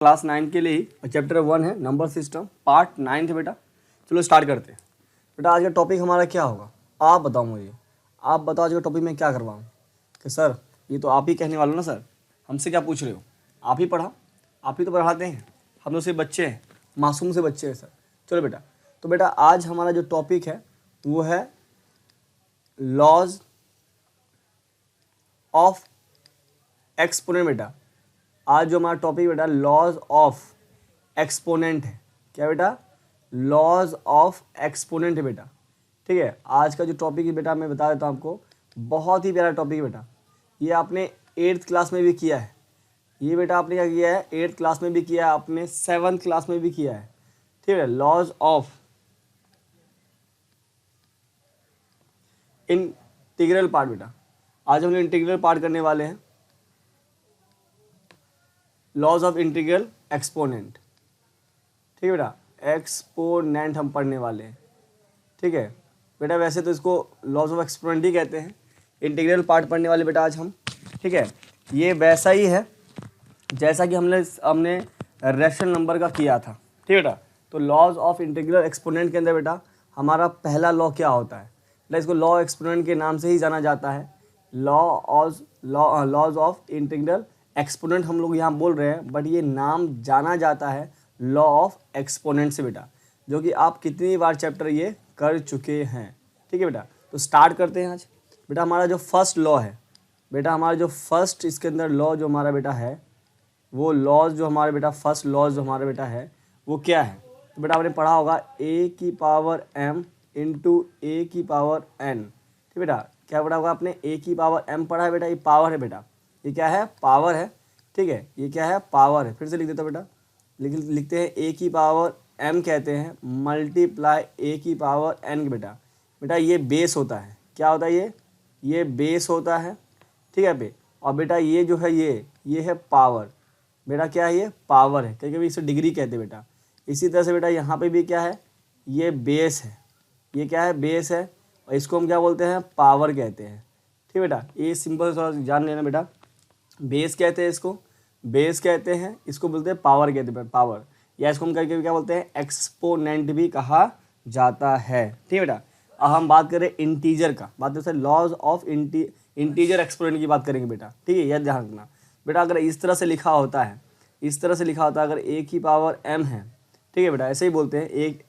Class 9 के लिए ही chapter 1 है नंबर सिस्टम पार्ट 9 है बेटा। चलो स्टार्ट करते हैं। बेटा आज का टॉपिक हमारा क्या होगा आप बताओ मुझे, आप बताओ आज का टॉपिक में क्या करवाऊँ। कि सर ये तो आप ही कहने वाले हो ना सर, हमसे क्या पूछ रहे हो, आप ही पढ़ाओ, आप ही तो पढ़ाते हैं, हम लोग से बच्चे हैं, मासूम से बच्चे हैं सर। चलो बेटा, तो बेटा आज हमारा जो टॉपिक है वो है लॉज ऑफ एक्सपोनेंट। बेटा आज जो हमारा टॉपिक बेटा लॉज ऑफ एक्सपोनेंट है। क्या बेटा? लॉज ऑफ एक्सपोनेंट है बेटा। ठीक है, आज का जो टॉपिक है बेटा मैं बता देता हूँ आपको, बहुत ही प्यारा टॉपिक है बेटा। ये आपने 8th क्लास में भी किया है, ये बेटा आपने क्या किया है 8th क्लास में भी किया है, आपने 7th क्लास में भी किया है। ठीक है, लॉज ऑफ इंटीग्रल पार्ट बेटा। आज हम लोग इंटीग्रल पार्ट करने वाले हैं, लॉज ऑफ इंटीग्रल एक्सपोनेंट। ठीक है बेटा, एक्सपोनेंट हम पढ़ने वाले हैं। ठीक है बेटा, वैसे तो इसको लॉज ऑफ एक्सपोनेंट ही कहते हैं, इंटीग्रल पार्ट पढ़ने वाले बेटा आज हम। ठीक है, ये वैसा ही है जैसा कि हमने रैशनल नंबर का किया था। ठीक है बेटा, तो लॉज ऑफ इंटीग्रल एक्सपोनेंट के अंदर बेटा हमारा पहला लॉ क्या होता है बेटा, इसको लॉ एक्सपोनेंट के नाम से ही जाना जाता है। लॉज ऑफ इंटीग्रल एक्सपोनेंट हम लोग यहाँ बोल रहे हैं, बट ये नाम जाना जाता है लॉ ऑफ एक्सपोनेंट से बेटा, जो कि आप कितनी बार चैप्टर ये कर चुके हैं। ठीक है बेटा, तो स्टार्ट करते हैं आज। बेटा हमारा जो फर्स्ट लॉ है बेटा, हमारा जो फर्स्ट इसके अंदर लॉ जो हमारा बेटा है, वो लॉज जो हमारे बेटा फर्स्ट लॉज जो हमारा बेटा है वो क्या है। तो बेटा आपने पढ़ा होगा a की पावर m इंटू ए की पावर n। ठीक बेटा, क्या पढ़ा होगा आपने, a की पावर m पढ़ा है बेटा, ये पावर है बेटा, ये क्या है पावर है। ठीक है, ये क्या है पावर है। फिर से लिख देता बेटा, लिखते हैं a की पावर m कहते हैं मल्टीप्लाई a की पावर n बेटा। बेटा ये बेस होता है, क्या होता है ये बेस होता है। ठीक है बे, और बेटा ये जो है ये है पावर। बेटा क्या है, ये पावर है, कभी कभी इसे डिग्री कहते हैं बेटा। इसी तरह से बेटा यहाँ पे भी क्या है, ये बेस है, ये क्या है बेस है, और इसको हम क्या बोलते हैं पावर कहते हैं। ठीक बेटा, ये सिंपल थोड़ा जान लेना बेटा, बेस कहते हैं इसको, बेस कहते हैं, इसको बोलते हैं पावर कहते हैं पावर, या इसको हम करके क्या बोलते हैं एक्सपोनेंट भी कहा जाता है। ठीक है बेटा, अब हम बात करें इंटीजर का, बात करते हैं लॉज ऑफ इंटीजर एक्सपोनेंट की बात करेंगे बेटा। ठीक है, यह ध्यान रखना बेटा, अगर इस तरह से लिखा होता है, इस तरह से लिखा होता है, अगर a की पावर m है, ठीक है बेटा ऐसे ही बोलते हैं एक।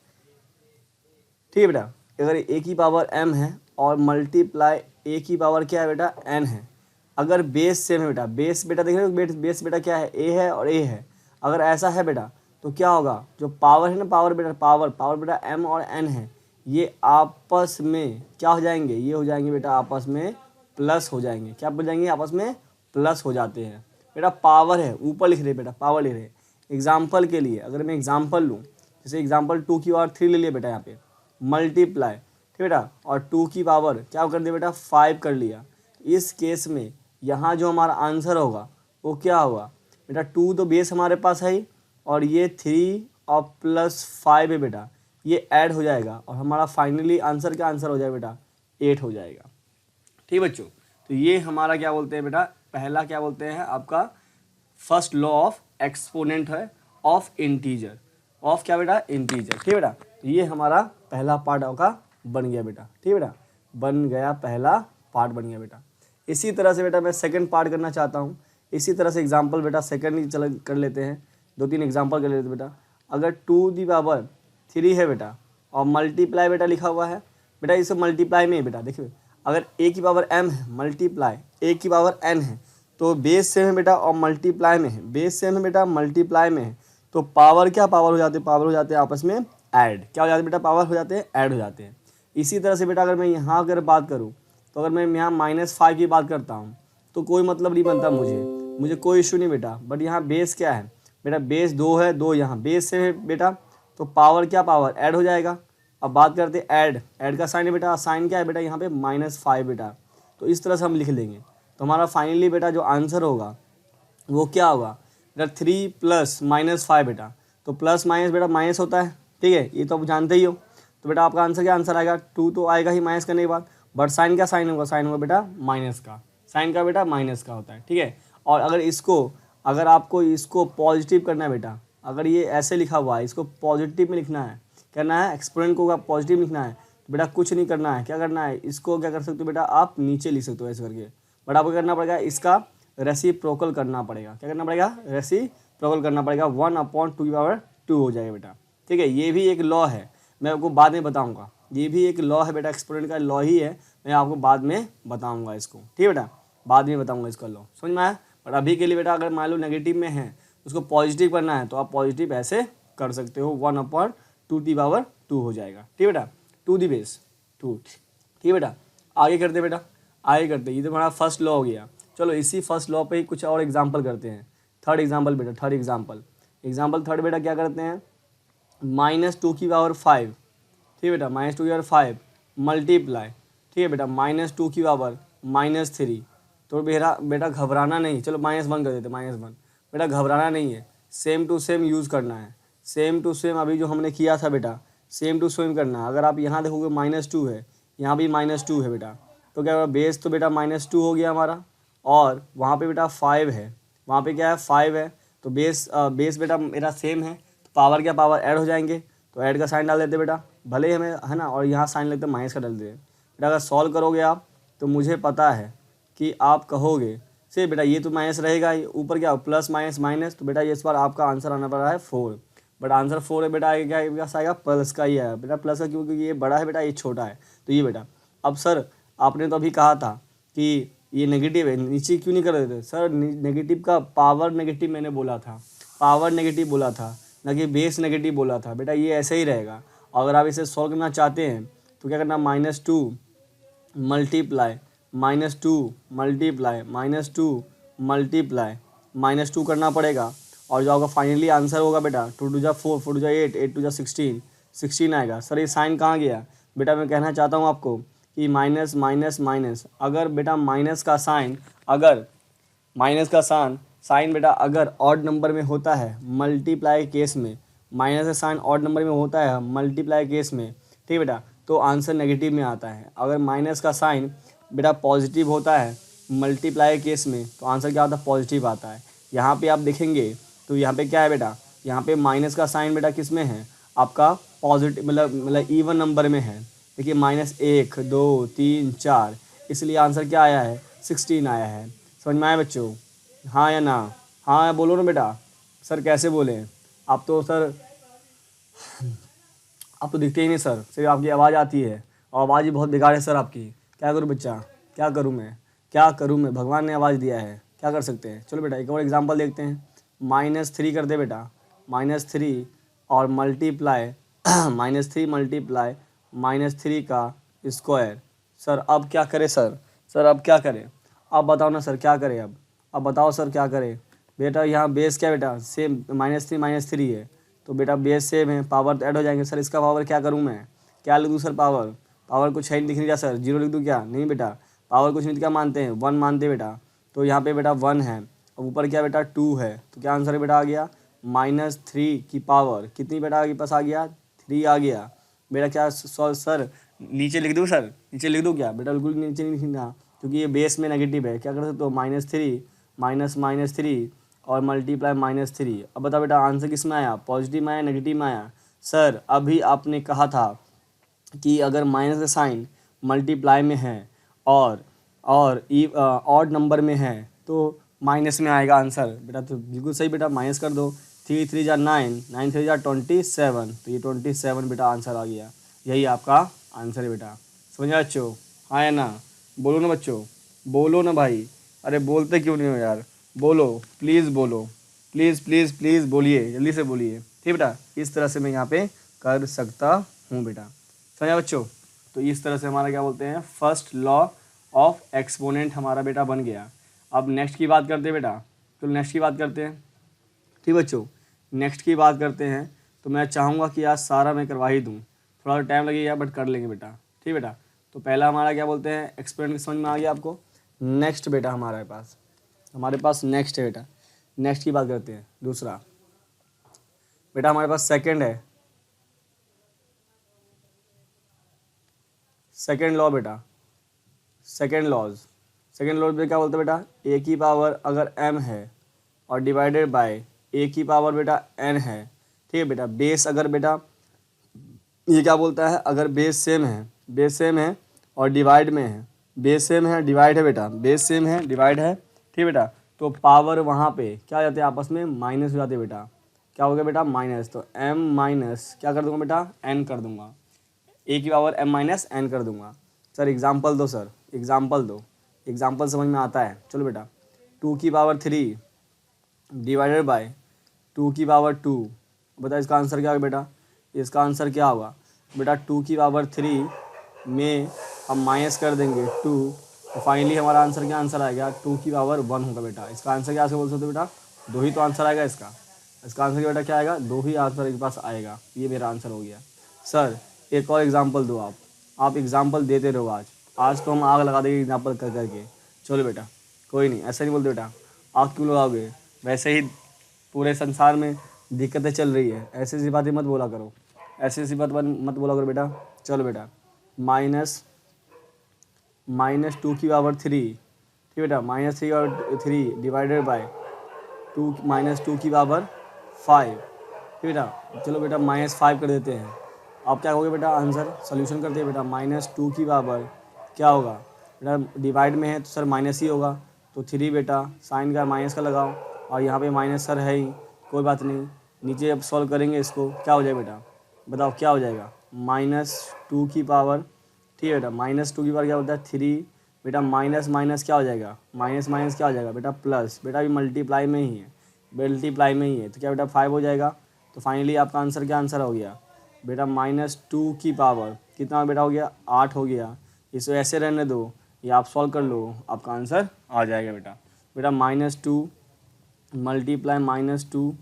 ठीक है बेटा, अगर a की पावर m है और मल्टीप्लाई a की पावर क्या है बेटा n है, अगर बेस सेम है बेटा, बेस बेटा देख रहे हो, बेस बेटा क्या है a है और a है, अगर ऐसा है बेटा तो क्या होगा, जो पावर है ना पावर बेटा, पावर बेटा m और n है, ये आपस में क्या हो जाएंगे, ये हो जाएंगे बेटा आपस में प्लस हो जाएंगे। क्या हो जाएंगे, आपस में प्लस हो जाते हैं बेटा। पावर है ऊपर लिख रहे बेटा, पावर लिख रहे। एग्जाम्पल के लिए अगर मैं एग्जाम्पल लूँ, जैसे एग्जाम्पल 2 की पावर 3 ले लिया बेटा यहाँ पे, मल्टीप्लाई ठीक बेटा, और 2 की पावर क्या कर दिया बेटा 5 कर लिया। इस केस में यहाँ जो हमारा आंसर होगा वो क्या होगा बेटा, 2 तो बेस हमारे पास है ही, और ये 3 और प्लस 5 है बेटा, ये ऐड हो जाएगा, और हमारा फाइनली आंसर क्या आंसर हो जाएगा बेटा 8 हो जाएगा। ठीक बच्चों, तो ये हमारा क्या बोलते हैं बेटा, पहला क्या बोलते हैं आपका फर्स्ट लॉ ऑफ एक्सपोनेंट है ऑफ इंटीजर, ऑफ क्या बेटा इंटीजर। ठीक बेटा, ये हमारा पहला पार्ट का बन गया बेटा। ठीक बेटा, बन गया, पहला पार्ट बन गया बेटा। इसी तरह से बेटा मैं सेकंड पार्ट करना चाहता हूँ, इसी तरह से एग्जांपल बेटा सेकंड ही चल कर लेते हैं, 2-3 एग्जांपल कर लेते हैं बेटा। अगर 2 की पावर 3 है बेटा और मल्टीप्लाई बेटा लिखा हुआ है बेटा, इसे मल्टीप्लाई में बेटा देखिए, अगर a की पावर m है मल्टीप्लाई a की पावर n है, तो बेस सेम है बेटा और मल्टीप्लाई में है, बेस सेम है बेटा मल्टीप्लाई में है, तो पावर क्या पावर हो जाते हैं, पावर हो जाते हैं आपस में ऐड। क्या हो जाते हैं बेटा, पावर हो जाते हैं ऐड हो जाते हैं। इसी तरह से बेटा अगर मैं यहाँ अगर बात करूँ, तो अगर मैं यहाँ -5 की बात करता हूँ तो कोई मतलब नहीं बनता मुझे कोई इशू नहीं बेटा। बट यहाँ बेस क्या है बेटा, बेस 2 है, 2 यहाँ बेस से है बेटा, तो पावर क्या पावर ऐड हो जाएगा। अब बात करते हैं ऐड का साइन है बेटा, साइन क्या है बेटा यहाँ पे -5 बेटा, तो इस तरह से हम लिख लेंगे। तो हमारा फाइनली बेटा जो आंसर होगा वो क्या होगा बेटा 3 प्लस -5 बेटा, तो प्लस माइनस बेटा माइनस होता है। ठीक है, ये तो आप जानते ही हो। तो बेटा आपका आंसर क्या आंसर आएगा 2 तो आएगा ही माइनस करने के बाद, बट साइन क्या साइन होगा, साइन होगा बेटा माइनस का, साइन का बेटा माइनस का होता है। ठीक है, और अगर इसको अगर आपको इसको पॉजिटिव करना है बेटा, अगर ये ऐसे लिखा हुआ है इसको पॉजिटिव में लिखना है, करना है एक्सपोनेंट को पॉजिटिव लिखना है, तो बेटा कुछ नहीं करना है, क्या करना है, इसको क्या कर सकते हो बेटा, आप नीचे लिख सकते हो ऐसे करके, बट आपको करना पड़ेगा इसका रेसिप्रोकल करना पड़ेगा, क्या करना पड़ेगा, रेसिप्रोकल करना पड़ेगा, 1/2 हो जाएगा बेटा। ठीक है, ये भी एक लॉ है, मैं आपको बाद में बताऊंगा, ये भी एक लॉ है बेटा, एक्सपोनेंट का लॉ ही है, मैं आपको बाद में बताऊंगा इसको, ठीक है बेटा, बाद में बताऊंगा इसका लॉ, समझ में आया। बट अभी के लिए बेटा अगर मान लो नेगेटिव में है उसको पॉजिटिव करना है तो आप पॉजिटिव ऐसे कर सकते हो, 1/2 हो जाएगा, ठीक है बेटा, टू दी बेस 2, ठीक है बेटा। आगे करते बेटा, आगे करते, ये तो हमारा फर्स्ट लॉ हो गया। चलो इसी फर्स्ट लॉ पे ही कुछ और एग्जाम्पल करते हैं। थर्ड एग्जाम्पल बेटा, थर्ड एग्जाम्पल थर्ड बेटा क्या करते हैं, -2/5, ठीक है बेटा, -2/5 मल्टीप्लाई, ठीक है बेटा, -2/-3, तो बेटा घबराना नहीं, चलो -1 कर देते, -1, बेटा घबराना नहीं है, सेम टू सेम यूज़ करना है, सेम टू सेम अभी जो हमने किया था बेटा, सेम टू सेम करना है। अगर आप यहाँ देखोगे -2 है, यहाँ भी -2 है बेटा, तो क्या होगा, बेस तो बेटा -2 हो गया हमारा, और वहाँ पे बेटा 5 है, वहाँ पे क्या है 5 है, तो बेस बेटा मेरा सेम है, तो पावर क्या, पावर ऐड हो जाएंगे, तो ऐड का साइन डाल देते बेटा, भले ही हमें है ना, और यहाँ साइन लगता है माइनस का डाल देते बेटा। अगर सॉल्व करोगे आप तो मुझे पता है कि आप कहोगे से बेटा ये तो माइनस रहेगा, ऊपर क्या प्लस माइनस माइनस, तो बेटा ये इस बार आपका आंसर आना पड़ रहा है 4, बट आंसर 4 है बेटा, आगे क्या आएगा, प्लस का ही है बेटा, प्लस का क्योंकि ये बड़ा है बेटा, ये छोटा है, तो ये बेटा। अब सर आपने तो अभी कहा था कि ये नेगेटिव है, नीचे क्यों नहीं कर रहे थे सर, नेगेटिव का पावर नेगेटिव मैंने बोला था, पावर नेगेटिव बोला था, ना कि बेस नेगेटिव बोला था बेटा, ये ऐसे ही रहेगा। अगर आप इसे सॉल्व करना चाहते हैं तो क्या करना, -2 मल्टीप्लाई -2 मल्टीप्लाई -2 -2 करना पड़ेगा, और जो आपका फाइनली आंसर होगा बेटा 2×4 4×8 8×16 16 आएगा। सर ये साइन कहाँ गया बेटा, मैं कहना चाहता हूँ आपको कि माइनस माइनस माइनस, अगर बेटा माइनस का साइन, अगर माइनस का साइन बेटा अगर ऑड नंबर में होता है मल्टीप्लाई केस में, माइनस का साइन ऑड नंबर में होता है मल्टीप्लाई केस में, ठीक है बेटा, तो आंसर नेगेटिव में आता है। अगर माइनस का साइन बेटा पॉजिटिव होता है मल्टीप्लाई केस में, तो आंसर क्या होता है, पॉजिटिव आता है। यहाँ पे आप देखेंगे तो यहाँ पे क्या है बेटा, यहाँ पे माइनस का साइन बेटा किस में है, आपका पॉजिटिव मतलब इवन नंबर में है, देखिए -1 2 3 4, इसलिए आंसर क्या आया है, 16 आया है। समझ में आया बच्चों, हाँ या ना, हाँ बोलो ना बेटा। सर कैसे बोले, आप तो सर आप तो दिखते ही नहीं सर, सिर्फ आपकी आवाज़ आती है, और आवाज़ ही बहुत बेकार है सर आपकी, क्या करूँ बच्चा, क्या करूँ मैं, क्या करूँ मैं, भगवान ने आवाज़ दिया है, क्या कर सकते हैं। चलो बेटा एक और एग्जांपल देखते हैं, -3 कर दे बेटा, -3 और मल्टीप्लाई -3 मल्टीप्लाई -3 का स्क्वायर। सर अब क्या करें सर अब क्या करें, आप बताओ ना सर क्या करें, अब बताओ सर क्या करें। बेटा यहाँ बेस क्या बेटा, सेम -3 है, तो बेटा बेस सेम है, पावर तो ऐड हो जाएंगे। सर इसका पावर क्या करूँ मैं, क्या लिख दूँ सर, पावर कुछ है नहीं, दिख नहीं रहा सर, 0 लिख दूँ क्या, नहीं बेटा पावर कुछ नहीं, क्या मानते हैं 1 मानते हैं बेटा, तो यहाँ पे बेटा 1 है, और ऊपर क्या बेटा 2 है, तो क्या आंसर बेटा आ गया, -3 की पावर कितनी बेटा आपके पास आ गया, 3 आ गया बेटा। क्या सर नीचे लिख दूँ, सर नीचे लिख दूँ क्या बेटा, बिल्कुल नीचे नहीं लिखना, क्योंकि ये बेस में नेगेटिव है। क्या कर सकते हो, -3 -3 और मल्टीप्लाई -3। अब बताओ बेटा आंसर किस में आया, पॉजिटिव में आया नेगेटिव में आया। सर अभी आपने कहा था कि अगर माइनस का साइन मल्टीप्लाई में है और ऑड नंबर में है तो माइनस में आएगा आंसर बेटा, तो बिल्कुल सही बेटा, माइनस कर दो, 3 3 जा 9 9 3 जा 27, तो ये 27 बेटा आंसर आ गया, यही आपका आंसर है बेटा। समझ आए बच्चों, हाँ या ना, बोलो ना बच्चों, बोलो ना भाई, अरे बोलते क्यों नहीं हो यार, बोलो प्लीज़, बोलो प्लीज़ प्लीज़ प्लीज़ बोलिए, जल्दी से बोलिए, ठीक बेटा। इस तरह से मैं यहाँ पे कर सकता हूँ बेटा, समझा बच्चों। तो इस तरह से हमारा क्या बोलते हैं, फर्स्ट लॉ ऑफ एक्सपोनेंट हमारा बेटा बन गया। अब नेक्स्ट की बात करते हैं बेटा, तो नेक्स्ट की बात करते हैं, ठीक बच्चों, नेक्स्ट की बात करते हैं। तो मैं चाहूँगा कि आज सारा मैं करवा ही दूँ, थोड़ा टाइम लगेगा बट कर लेंगे बेटा, ठीक बेटा। तो पहला हमारा क्या बोलते हैं, एक्सपोनेंट समझ में आ गया आपको। नेक्स्ट बेटा हमारे पास नेक्स्ट है बेटा, नेक्स्ट की बात करते हैं। दूसरा बेटा हमारे पास सेकंड है, सेकंड लॉ बेटा, सेकंड लॉज में क्या बोलते हैं बेटा, ए की पावर अगर m है और डिवाइडेड बाय ए की पावर बेटा n है, ठीक है बेटा। बेस अगर बेटा ये क्या बोलता है, अगर बेस सेम है और डिवाइड में है, बेस सेम है डिवाइड है बेटा, बेस सेम है डिवाइड है, ठीक है बेटा, तो पावर वहाँ पे क्या हो जाते हैं आपस में माइनस हो जाते हैं बेटा। क्या हो गया बेटा माइनस, तो m माइनस क्या कर दूंगा बेटा n कर दूंगा, a की पावर m माइनस n कर दूंगा। सर एग्जाम्पल दो, सर एग्जाम्पल दो, एग्जाम्पल समझ में आता है। चलो बेटा 2 की पावर 3 डिवाइडेड बाय 2 की पावर 2, बता इसका आंसर क्या होगा बेटा, इसका आंसर क्या होगा बेटा 2 की पावर 3 में हम माइनस कर देंगे 2, तो फाइनली हमारा आंसर क्या आंसर आएगा 2 की पावर 1 होगा बेटा। इसका आंसर क्या बोल सकते हो बेटा, 2 ही तो आंसर आएगा इसका, इसका आंसर बेटा क्या आएगा, 2 ही आंसर के पास आएगा। ये मेरा आंसर हो गया। सर एक और एग्जाम्पल दो आप एग्जाम्पल देते रहो, आज तो हम आग लगा देंगे एग्जाम्पल कर करके। चलो बेटा कोई नहीं, ऐसा नहीं बोलते बेटा, आग क्यों लगाओगे, वैसे ही पूरे संसार में दिक्कतें चल रही है, ऐसी ऐसी बातें मत बोला करो, ऐसी ऐसी बात मत बोला करो बेटा। चलो बेटा माइनस 2 की पावर 3, ठीक है बेटा, माइनस 3 और 3 डिवाइडेड बाय 2 माइनस 2 की पावर 5, ठीक है बेटा। चलो बेटा -5 कर देते हैं। आप क्या कहोगे बेटा, आंसर सोल्यूशन करते हैं बेटा, -2 की पावर क्या होगा बेटा, डिवाइड में है तो सर माइनस ही होगा, तो 3 बेटा साइन का माइनस का लगाओ, और यहाँ पे माइनस सर है ही, कोई बात नहीं, नीचे अब सॉल्व करेंगे इसको, क्या हो जाएगा बेटा बताओ क्या हो जाएगा, -2 की पावर, ठीक है बेटा, -2 की पावर क्या होता है 3 बेटा, माइनस माइनस क्या हो जाएगा, माइनस माइनस क्या हो जाएगा बेटा प्लस, बेटा अभी मल्टीप्लाई में ही है, मल्टीप्लाई में ही है, तो क्या बेटा 5 हो जाएगा। तो फाइनली आपका आंसर क्या आंसर हो गया बेटा, -2 की पावर कितना बेटा हो गया 8 हो गया। इसे ऐसे रहने दो, ये आप सॉल्व कर लो, आपका आंसर आ जाएगा बेटा। बेटा -2 मल्टीप्लाई -2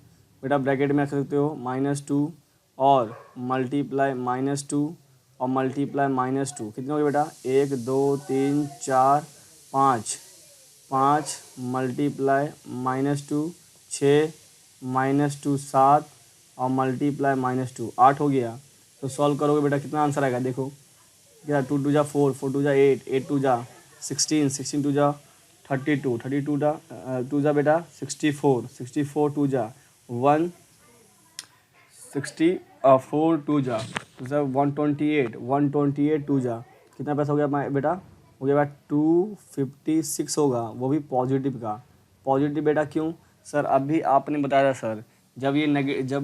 बेटा ब्रैकेट में रख सकते हो -2 और मल्टीप्लाई -2 और मल्टीप्लाई -2 कितने हो गए बेटा 1 2 3 4 5 5 मल्टीप्लाई -2 6 -2 7 और मल्टीप्लाई -2 8 हो गया। तो सॉल्व करोगे बेटा कितना आंसर आएगा देखो, क्या 2 2 जा 4 4 2 जा 8 8 2 जा 16 16 2 जा 32 32 जा 2 जा बेटा 64 64 2 जा 1 64 2 जा तो सर 128 128 2 जा कितना पैसा हो गया बेटा, हो गया बेटा 256 होगा, वो भी पॉजिटिव का। पॉजिटिव बेटा क्यों सर, अभी आपने बताया सर जब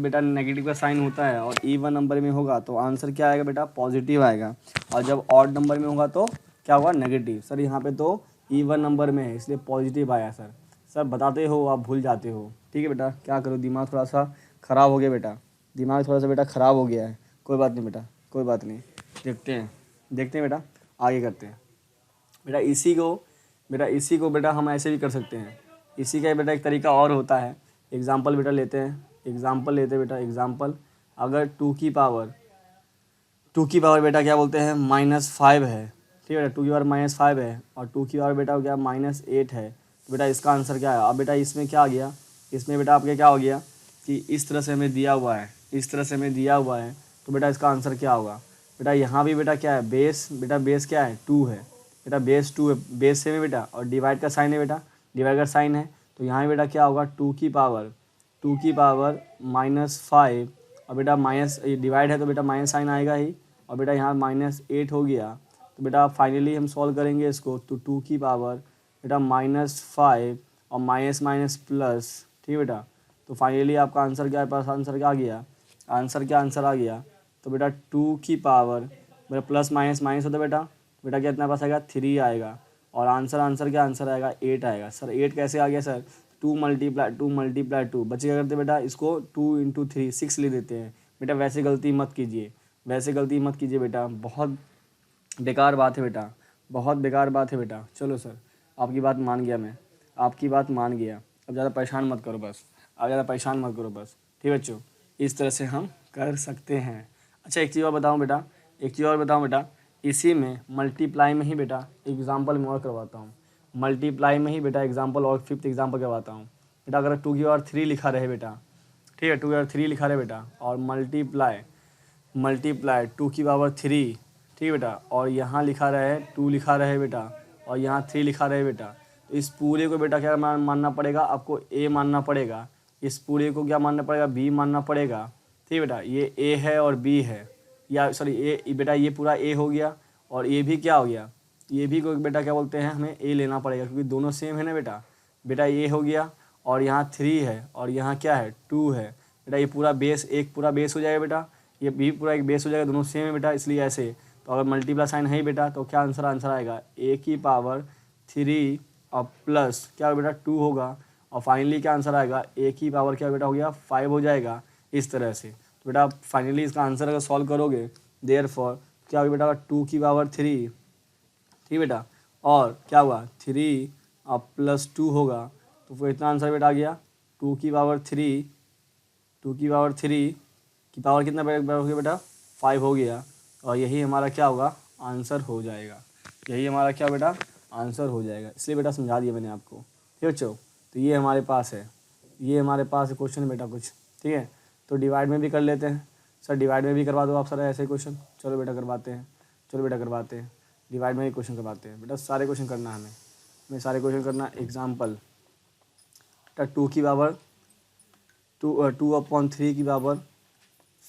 बेटा नेगेटिव का साइन होता है और इवन नंबर में होगा तो आंसर क्या आएगा बेटा पॉजिटिव आएगा, और जब ऑड नंबर में होगा तो क्या होगा नेगेटिव। सर यहाँ पे तो इवन नंबर में है इसलिए पॉजिटिव आया सर। सर बताते हो आप भूल जाते हो, ठीक है बेटा, क्या करो दिमाग थोड़ा सा ख़राब हो गया बेटा, दिमाग थोड़ा सा बेटा ख़राब हो गया है, कोई बात नहीं बेटा कोई बात नहीं, देखते हैं बेटा आगे करते हैं। बेटा इसी को बेटा हम ऐसे भी कर सकते हैं, इसी का बेटा एक तरीका और होता है। एग्जाम्पल बेटा लेते हैं, एग्जाम्पल लेते हैं बेटा, एग्जाम्पल अगर 2 की पावर बेटा क्या बोलते हैं -5 है, ठीक है बेटा 2 की पावर -5 है और 2 की पावर बेटा हो गया -8 है, तो बेटा इसका आंसर क्या है। अब बेटा इसमें क्या आ गया, इसमें बेटा आपके क्या हो गया कि इस तरह से हमें दिया हुआ है, इस तरह से हमें दिया हुआ है, तो बेटा इसका आंसर क्या होगा बेटा, यहाँ भी बेटा क्या है बेस, बेटा बेस क्या है 2 है, बेटा बेस 2 है, बेस सेम है बेटा, और डिवाइड का साइन है बेटा, डिवाइड का साइन है, तो यहाँ बेटा क्या होगा 2 की पावर -5 और बेटा माइनस डिवाइड है तो बेटा माइनस साइन आएगा ही, और बेटा यहाँ -8 हो गया, तो बेटा फाइनली हम सॉल्व करेंगे इसको, तो 2 की पावर बेटा -5 और माइनस माइनस प्लस, ठीक है बेटा, तो फाइनली आपका आंसर क्या है, पास आंसर क्या आ गया, आंसर आ गया, तो बेटा 2 की पावर बेटा प्लस माइनस माइनस होता है बेटा, बेटा कितना पास आएगा 3 आएगा, और आंसर क्या आंसर आएगा 8 आएगा। सर 8 कैसे आ गया सर, 2 मल्टीप्लाई 2 बच्चे क्या करते हैं बेटा, इसको 2 × 3 6 ले देते हैं बेटा, वैसे गलती मत कीजिए बेटा, बहुत बेकार बात है बेटा, बहुत बेकार बात है बेटा। चलो सर आपकी बात मान गया मैं, आपकी बात मान गया, अब ज़्यादा परेशान मत करो बस, ठीक है बच्चों, इस तरह से हम कर सकते हैं। अच्छा एक चीज़ और बताऊँ बेटा, इसी में मल्टीप्लाई में ही बेटा एग्जाम्पल में और करवाता हूँ, मल्टीप्लाई में ही बेटा एग्जाम्पल और 5th एग्जाम्पल करवाता हूँ बेटा। अगर 2 की पावर 3 लिखा रहे बेटा, ठीक है 2 की पावर 3 लिखा रहे बेटा, और मल्टीप्लाई 2 की पावर 3, ठीक है बेटा, और यहाँ लिखा रहे 2 लिखा रहे बेटा, और यहाँ 3 लिखा रहे बेटा, तो इस पूरे को बेटा क्या मानना पड़ेगा आपको, ए मानना पड़ेगा। इस पूरे को क्या मानना पड़ेगा, बी मानना पड़ेगा। ठीक है बेटा, ये ए है और बी है, या सॉरी ए बेटा ये पूरा ए हो गया और ये भी क्या हो गया, ये भी को बेटा क्या बोलते हैं, हमें ए लेना पड़ेगा क्योंकि दोनों सेम है ना बेटा। बेटा ये हो गया और यहाँ 3 है और यहाँ क्या है 2 है बेटा, ये पूरा बेस एक पूरा बेस हो जाएगा बेटा, ये भी पूरा एक बेस हो जाएगा, दोनों सेम है बेटा, इसलिए ऐसे। तो अगर मल्टीप्लाई साइन है ही बेटा तो क्या आंसर आएगा, ए की पावर 3 और प्लस क्या होगा बेटा 2 होगा, और फाइनली क्या आंसर आएगा, ए की पावर क्या बेटा हो गया 5 हो जाएगा इस तरह से। तो बेटा फाइनली इसका आंसर अगर सॉल्व करोगे देयरफॉर क्या होगा बेटा 2 की पावर 3, ठीक बेटा, और क्या हुआ 3 और प्लस 2 होगा, तो फिर इतना आंसर बेटा आ गया 2 की पावर 3, 2 की पावर 3 की पावर कितना हो गया बेटा 5 हो गया, और यही हमारा क्या होगा आंसर हो जाएगा, यही हमारा क्या बेटा आंसर हो जाएगा। इसलिए बेटा समझा दिया मैंने आपको, ठीक बच्चों। तो ये हमारे पास है, ये हमारे पास क्वेश्चन है बेटा कुछ, ठीक है। तो डिवाइड में भी कर लेते हैं सर, डिवाइड में भी करवा दो आप सर ऐसे क्वेश्चन, चलो बेटा करवाते हैं, चलो बेटा करवाते हैं, डिवाइड में भी क्वेश्चन करवाते हैं बेटा, सारे क्वेश्चन करना है हमें सारे क्वेश्चन करना। एग्जाम्पल बेटा 2 की पावर 2/3 की पावर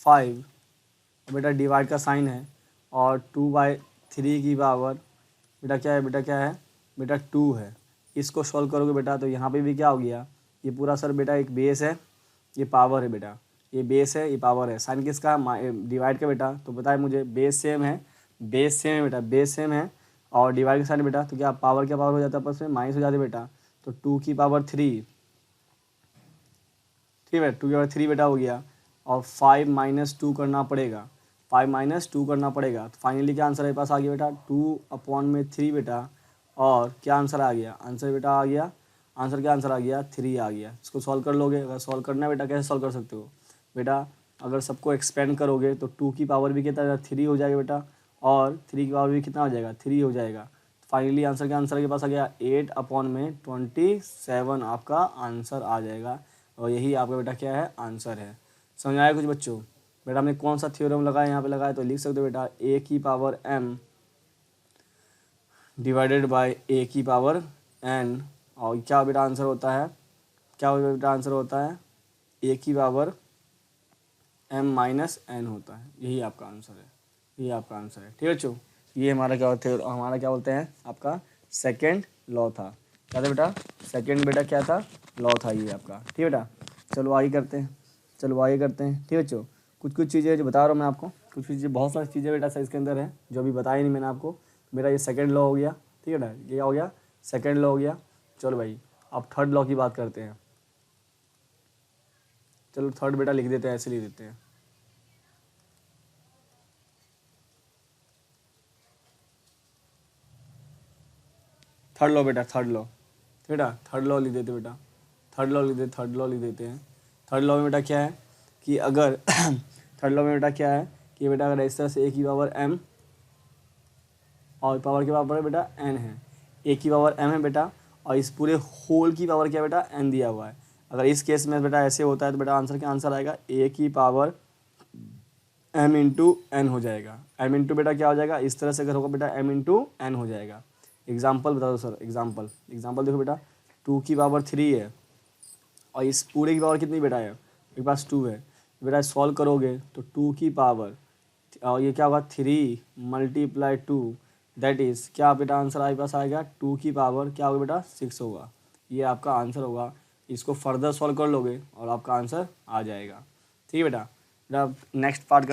5, बेटा डिवाइड का साइन है, और 2/3 की पावर बेटा क्या है बेटा 2 है। इसको सॉल्व करोगे बेटा तो यहाँ पे भी क्या हो गया, ये पूरा सर बेटा एक बेस है, ये पावर है बेटा, ये बेस है ये पावर है, साइन किसका डिवाइड का बेटा, तो बताए मुझे बेस सेम है बेटा, बेस सेम है और डिवाइड का साइन बेटा, तो क्या पावर हो जाता है आपस में माइनस हो जाती है बेटा, तो 2 की पावर 3, ठीक है 2 की पावर 3 बेटा हो गया, और 5 - 2 करना पड़ेगा, 5 - 2 करना पड़ेगा, तो फाइनली क्या आंसर मेरे पास आ गया बेटा 2/3 बेटा, और क्या आंसर आ गया, आंसर बेटा आ गया, आंसर क्या आंसर आ गया 3 आ गया। इसको सॉल्व कर लोगे, अगर सॉल्व करना है बेटा कैसे सॉल्व कर सकते हो बेटा, अगर सबको एक्सपेंड करोगे तो 2 की पावर भी कितना 3 हो जाएगा बेटा, और 3 की पावर भी कितना हो जाएगा 3 हो जाएगा। फाइनली आंसर क्या आंसर के पास आ गया 8/27 आपका आंसर आ जाएगा, और यही आपका बेटा क्या है आंसर है। समझ आया कुछ बच्चों? बेटा हमने कौन सा थ्योरम लगाया यहाँ पे लगाया, तो लिख सकते हो बेटा a की power m divided by a की पावर n, और क्या बेटा आंसर होता है, क्या बेटा आंसर होता है a की पावर m - n होता है, यही आपका आंसर है, यही आपका आंसर है, ठीक है बच्चों। ये हमारा क्या होता है, हमारा क्या बोलते हैं आपका सेकेंड लॉ था, क्या था बेटा सेकेंड बेटा क्या था लॉ था ये आपका, ठीक है बेटा। चलो आगे करते हैं, ठीक है बच्चों। कुछ चीज़ें जो बता रहा हूँ मैं आपको, कुछ चीज़ें बहुत सारी चीज़ें बेटा सर इसके अंदर है जो अभी बताई नहीं मैंने आपको। मेरा ये सेकंड लॉ हो गया, ठीक है बेटा, ये हो गया सेकंड लॉ हो गया। चलो भाई अब थर्ड लॉ की बात करते हैं, चलो थर्ड बेटा लिख देते हैं, ऐसे लिख देते हैं, थर्ड लॉ बेटा, थर्ड लॉ बेटा, थर्ड लॉ लिख देते बेटा, थर्ड लॉ लिख देते हैं। थर्ड लॉ में बेटा क्या है कि अगर थर्ड लॉ में बेटा क्या है कि बेटा अगर इस तरह से a की पावर m और पावर के पावर बेटा n है, a की पावर m है बेटा, और इस पूरे होल की पावर क्या बेटा n दिया हुआ है। अगर इस केस में बेटा ऐसे होता है तो बेटा आंसर क्या आंसर आएगा a की पावर m इंटू n हो जाएगा, m इंटू बेटा क्या हो जाएगा, इस तरह से अगर होगा बेटा m इंटू n हो जाएगा। एग्जाम्पल बता दो सर, एग्जाम्पल देखो बेटा 2 की पावर 3 है और इस पूरे की पावर कितनी बेटा है, मेरे पास 2 है बेटा, सॉल्व करोगे तो 2 की पावर और ये क्या होगा 3 × 2 दैट इज़ क्या बेटा आंसर आपके पास आएगा 2 की पावर क्या होगा बेटा 6 होगा, ये आपका आंसर होगा। इसको फर्दर सॉल्व कर लोगे और आपका आंसर आ जाएगा, ठीक है बेटा। नेक्स्ट पार्ट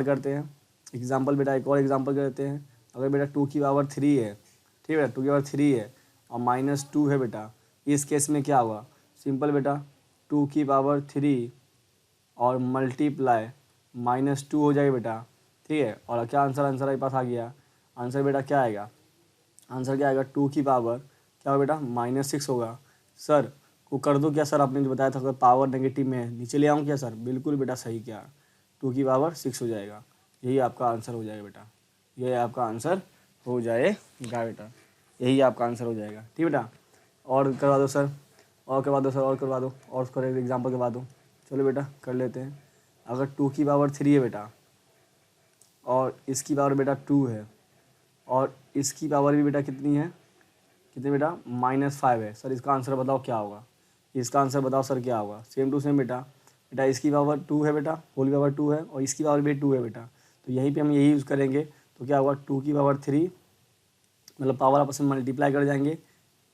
करते हैं, एग्जाम्पल बेटा एक और एग्जाम्पल करते हैं। अगर बेटा 2 की पावर 3 है, ठीक है, 2 की पावर 3 है और -2 है बेटा, इस केस में क्या हुआ, सिंपल बेटा 2 की पावर 3 और मल्टीप्लाई -2 हो जाएगा बेटा, ठीक है। और क्या आंसर आपके पास आ गया, आंसर बेटा क्या आएगा, आंसर क्या आएगा 2 की पावर क्या होगा बेटा -6 होगा। सर को कर दो क्या सर, आपने जो बताया था अगर पावर नेगेटिव में है नीचे ले आऊँ क्या सर, बिल्कुल बेटा सही क्या, 2 की पावर 6 हो जाएगा, यही आपका आंसर हो जाएगा बेटा, यही आपका आंसर हो जाएगा बेटा, यही आपका आंसर हो जाएगा, ठीक बेटा। और करवा दो सर, और करवा दो सर, और करवा दो, और उसको एग्जाम्पल करवा दो। चलो बेटा कर लेते हैं। अगर 2 की पावर 3 है बेटा और इसकी पावर बेटा 2 है और इसकी पावर भी बेटा कितनी है कितने बेटा -5 है। सर इसका आंसर बताओ क्या होगा, इसका आंसर बताओ सर क्या होगा। सेम टू सेम बेटा, बेटा इसकी पावर 2 है बेटा, होल पावर 2 है और इसकी पावर भी 2 है बेटा, तो यहीं पे हम यही यूज़ करेंगे। तो क्या होगा 2 की पावर 3, मतलब पावर आपस में मल्टीप्लाई कर जाएंगे,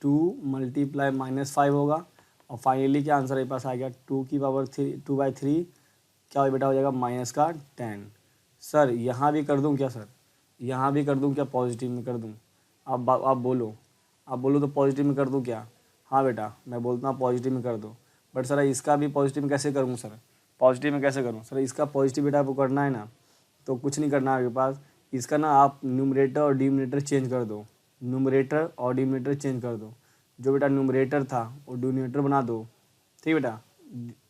2 मल्टीप्लाई -5 होगा और फाइनली क्या आंसर मेरे पास आ गया 2 की पावर 3, 2/3 क्या हो बेटा हो जाएगा -10। सर यहाँ भी कर दूँ क्या सर, यहाँ भी कर दूँ क्या, पॉजिटिव में कर दूँ, आप बोलो तो पॉजिटिव में कर दूँ क्या। हाँ बेटा मैं बोलता हूँ पॉजिटिव में कर दो, बट सर इसका भी पॉजिटिव में कैसे करूँ सर, पॉजिटिव में कैसे करूँ सर, इसका पॉजिटिव बेटा आपको करना है ना, तो कुछ नहीं करना है आपके पास, इसका ना आप न्यूमरेटर और डिनोमिनेटर चेंज कर दो, न्यूमरेटर और डिनोमिनेटर चेंज कर दो। जो बेटा न्यूमरेटर था वो डिनोमिनेटर बना दो, ठीक है बेटा,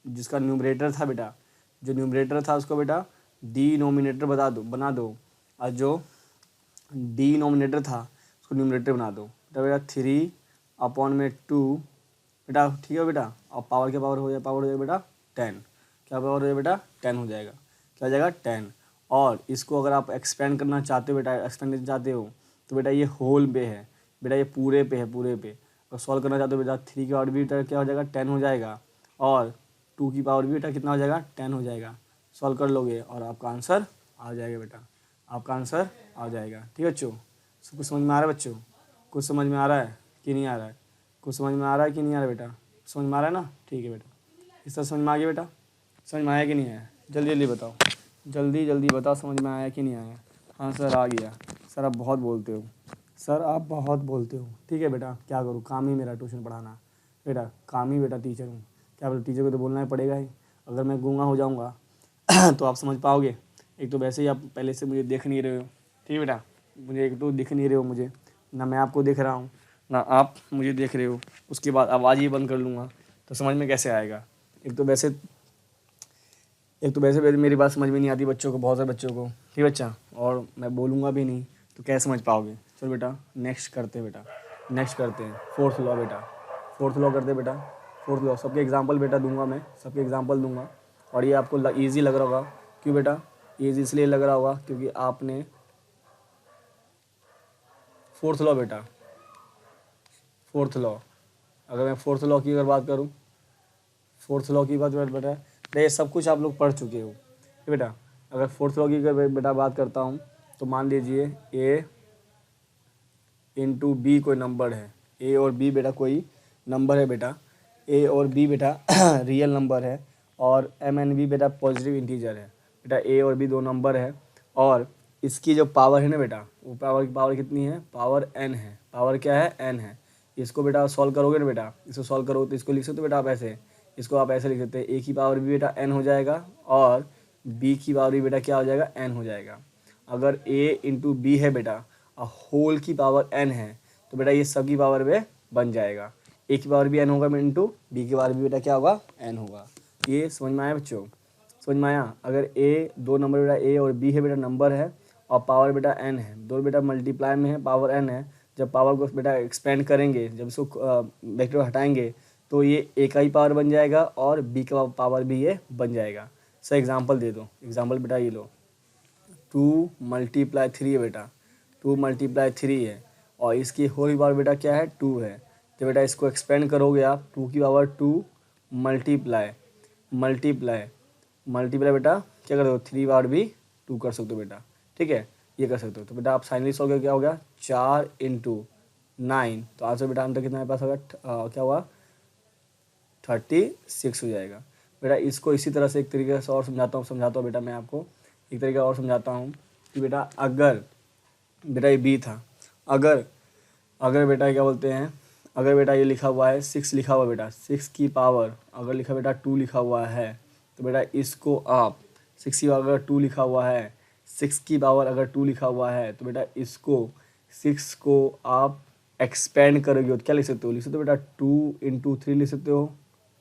जिसका न्यूमरेटर था बेटा, जो न्यूमरेटर था उसको बेटा डिनोमिनेटर बना दो और जो डिनोमिनेटर था उसको न्यूमरेटर बना दो। तो बेटा 3/2 बेटा, ठीक है बेटा, और पावर के पावर हो जाएगा बेटा 10, क्या पावर हो जाएगा बेटा 10 हो जाएगा, क्या हो जाएगा 10। और इसको अगर आप एक्सपेंड करना चाहते हो बेटा, एक्सपेंड करना चाहते हो तो बेटा ये होल पे है बेटा, ये पूरे पे है, पूरे पे। और सॉल्व करना चाहते हो बेटा 3 की पावर भी बेटा क्या हो जाएगा 10 हो जाएगा और 2 की पावर भी बेटा कितना हो जाएगा 10 हो जाएगा। सॉल्व कर लोगे और आपका आंसर आ जाएगा बेटा, आपका आंसर आ जाएगा। ठीक है बच्चों, सब कुछ समझ में आ रहा है बच्चों, कुछ समझ में आ रहा है कि नहीं आ रहा है, कुछ समझ में आ रहा है कि नहीं आ रहा है बेटा, समझ में आ रहा है ना, ठीक है बेटा। इस तरह समझ में आ गया बेटा, समझ में आया कि नहीं आया, जल्दी जल्दी बताओ, जल्दी जल्दी बताओ समझ में आया कि नहीं आया। हाँ सर आ गया, सर आप बहुत बोलते हो, सर आप बहुत बोलते हो। ठीक है बेटा, क्या करूँ, काम ही मेरा ट्यूशन पढ़ाना बेटा, काम ही बेटा टीचर हूँ, क्या बोलते, टीचर को तो बोलना ही पड़ेगा ही। अगर मैं गूंगा हो जाऊँगा तो आप समझ पाओगे, एक तो वैसे ही आप पहले से मुझे देख नहीं रहे हो, ठीक है बेटा, मुझे एक तो दिख नहीं रहे हो मुझे, ना मैं आपको देख रहा हूँ ना आप मुझे देख रहे हो, उसके बाद आवाज़ ही बंद कर लूँगा तो समझ में कैसे आएगा। एक तो वैसे मेरी बात समझ में नहीं आती बच्चों को, बहुत सारे बच्चों को, ठीक है बच्चा, और मैं बोलूँगा भी नहीं तो कैसे समझ पाओगे। चलो बेटा नेक्स्ट करते हैं बेटा, नेक्स्ट करते हैं फोर्थ लॉ बेटा, फोर्थ लॉ करते हैं बेटा, फोर्थ लॉ सबके एग्जांपल बेटा दूंगा मैं, सबके एग्जांपल दूंगा और ये आपको ईजी लग रहा होगा। क्यों बेटा ईजी इसलिए लग रहा होगा क्योंकि आपने फोर्थ लॉ बेटा, फोर्थ लॉ, अगर मैं फोर्थ लॉ की अगर बात करूँ, फोर्थ लॉ की बात बेटा, ये सब कुछ आप लोग पढ़ चुके हो, ठीक बेटा। अगर फोर्थ लॉ की अगर बेटा बात करता हूँ तो मान लीजिए ए इंटू बी कोई नंबर है, ए और बी बेटा कोई नंबर है बेटा, ए और बी बेटा रियल नंबर है और एम एन बी बेटा पॉजिटिव इंटीजर है बेटा, ए और बी दो नंबर है और इसकी जो पावर है ना बेटा, वो पावर कितनी है, पावर एन है, पावर क्या है एन है। इसको बेटा सॉल्व करोगे ना बेटा, इसको सॉल्व करोगे तो इसको लिख सकते हो बेटा आप ऐसे, इसको आप ऐसे लिख सकते हैं, ए की पावर भी बेटा एन हो जाएगा और बी की पावर भी बेटा क्या हो जाएगा एन हो जाएगा। अगर ए इंटू बी है बेटा और होल की पावर एन है तो बेटा ये सब की पावर में बन जाएगा, ए की पावर भी एन होगा इंटू बी की पावर भी बेटा क्या होगा एन होगा। ये समझ में आया बच्चों, समझ में आया। अगर ए दो नंबर बेटा ए और बी है बेटा नंबर है और पावर बेटा एन है, दो बेटा मल्टीप्लाई में है, पावर एन है, जब पावर को बेटा एक्सपेंड करेंगे, जब इसको वेक्टर हटाएंगे तो ये ए का ही पावर बन जाएगा और बी का पावर भी ये बन जाएगा। सर एग्जांपल दे दो, एग्जांपल बेटा ये लो 2 × 3 है बेटा, 2 × 3 है और इसकी होल पावर बेटा क्या है 2 है, तो बेटा इसको एक्सपेंड करोगे आप 2 की पावर 2 मल्टीप्लाई बेटा क्या कर दो 3 बार भी 2 कर सकते हो बेटा, ठीक है ये कर सकते हो। तो बेटा आप साइनली सॉल्व करके क्या हो गया 4 × 9, तो आंसर बेटा अंतर कितना पास होगा क्या हुआ 36 हो जाएगा बेटा। इसको इसी तरह से एक तरीके से और समझाता हूँ बेटा, मैं आपको एक तरीका और समझाता हूँ कि बेटा अगर बेटा ये बी था, अगर बेटा क्या बोलते हैं, अगर बेटा ये लिखा हुआ है 6 लिखा हुआ बेटा, 6 की पावर अगर लिखा बेटा 2 लिखा हुआ है तो बेटा इसको आप 6 की अगर 2 लिखा हुआ है, 6 की पावर अगर 2 लिखा हुआ है तो बेटा इसको 6 को आप एक्सपेंड करोगे तो क्या लिख सकते हो, लिख सकते हो बेटा 2 × 3 लिख सकते हो,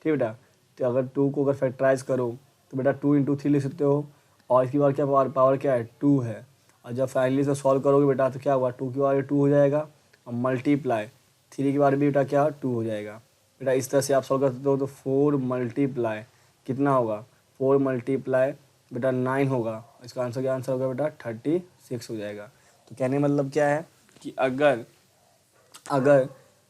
ठीक है बेटा। तो अगर 2 को अगर फैक्टराइज करो तो बेटा 2 × 3 लिख सकते हो और इसकी पावर क्या पावर क्या है 2 है, और जब फाइनली से सॉल्व करोगे बेटा तो क्या हुआ 2 की पावर 2 हो जाएगा और मल्टीप्लाई 3 की पावर भी बेटा क्या 2 हो जाएगा बेटा। इस तरह से आप सॉल्व कर सकते हो। तो 4 मल्टीप्लाई कितना होगा 4 मल्टीप्लाई बेटा 9 होगा, इसका आंसर क्या आंसर होगा बेटा 36 हो जाएगा। तो कहने मतलब क्या है कि अगर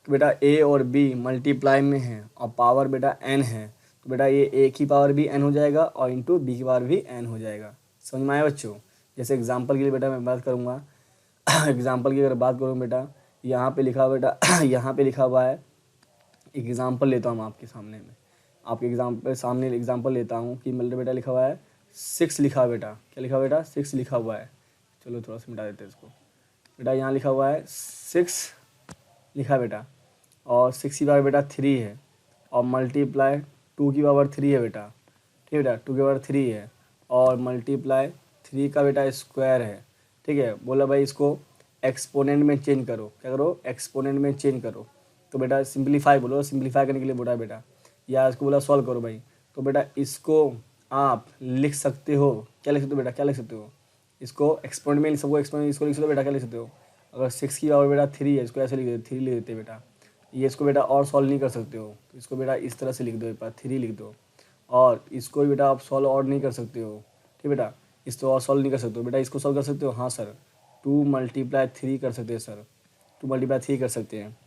तो बेटा ए और बी मल्टीप्लाई में है और पावर बेटा एन है, तो बेटा ये ए की पावर भी एन हो जाएगा और इंटू बी की पावर भी एन हो जाएगा। समझ में आया बच्चों? जैसे एग्जांपल के लिए बेटा मैं बात करूँगा एग्जांपल की अगर बात करूँ बेटा, यहाँ पे लिखा हुआ बेटा यहाँ पे लिखा हुआ है, एग्जांपल लेता हूँ आपके सामने में, आपके सामने एग्जांपल लेता हूँ कि मतलब बेटा लिखा हुआ है 6 लिखा हुआ बेटा, क्या लिखा हुआ बेटा 6 लिखा हुआ है। चलो थोड़ा सा मिटा देते हैं इसको। बेटा यहाँ लिखा हुआ है 6 लिखा है बेटा, और 6 की पावर बेटा 3 है और मल्टीप्लाई 2 की पावर 3 है बेटा, ठीक है बेटा 2 की पावर 3 है और मल्टीप्लाई 3 का बेटा स्क्वायर है। ठीक है, बोला भाई इसको एक्सपोनेंट में चेंज करो, क्या करो एक्सपोनेंट में चेंज करो। तो बेटा सिंप्लीफाई बोलो, सिंप्लीफाई करने के लिए बोला बेटा, या इसको बोला सॉल्व करो भाई। तो बेटा इसको आप लिख सकते हो, क्या लिख सकते हो बेटा, क्या लिख सकते हो, इसको एक्सपोनेंट में सबको एक्सपोनेंट इसको लिख सकते हो बेटा, क्या लिख सकते हो, अगर 6 की पावर बेटा 3 है इसको ऐसे लिख देते 3 लिख देते बेटा। ये इसको बेटा और सॉल्व नहीं कर सकते हो तो इसको बेटा इस तरह से लिख दो, एक बार 3 लिख दो। और इसको भी बेटा आप सॉल्व और नहीं कर सकते हो, ठीक बेटा, इसको और सॉल्व नहीं कर सकते हो बेटा, इसको सॉल्व कर सकते हो, हाँ सर 2 मल्टीप्लाई 3 कर सकते हैं सर, 2 मल्टीप्लाई 3 कर सकते हैं,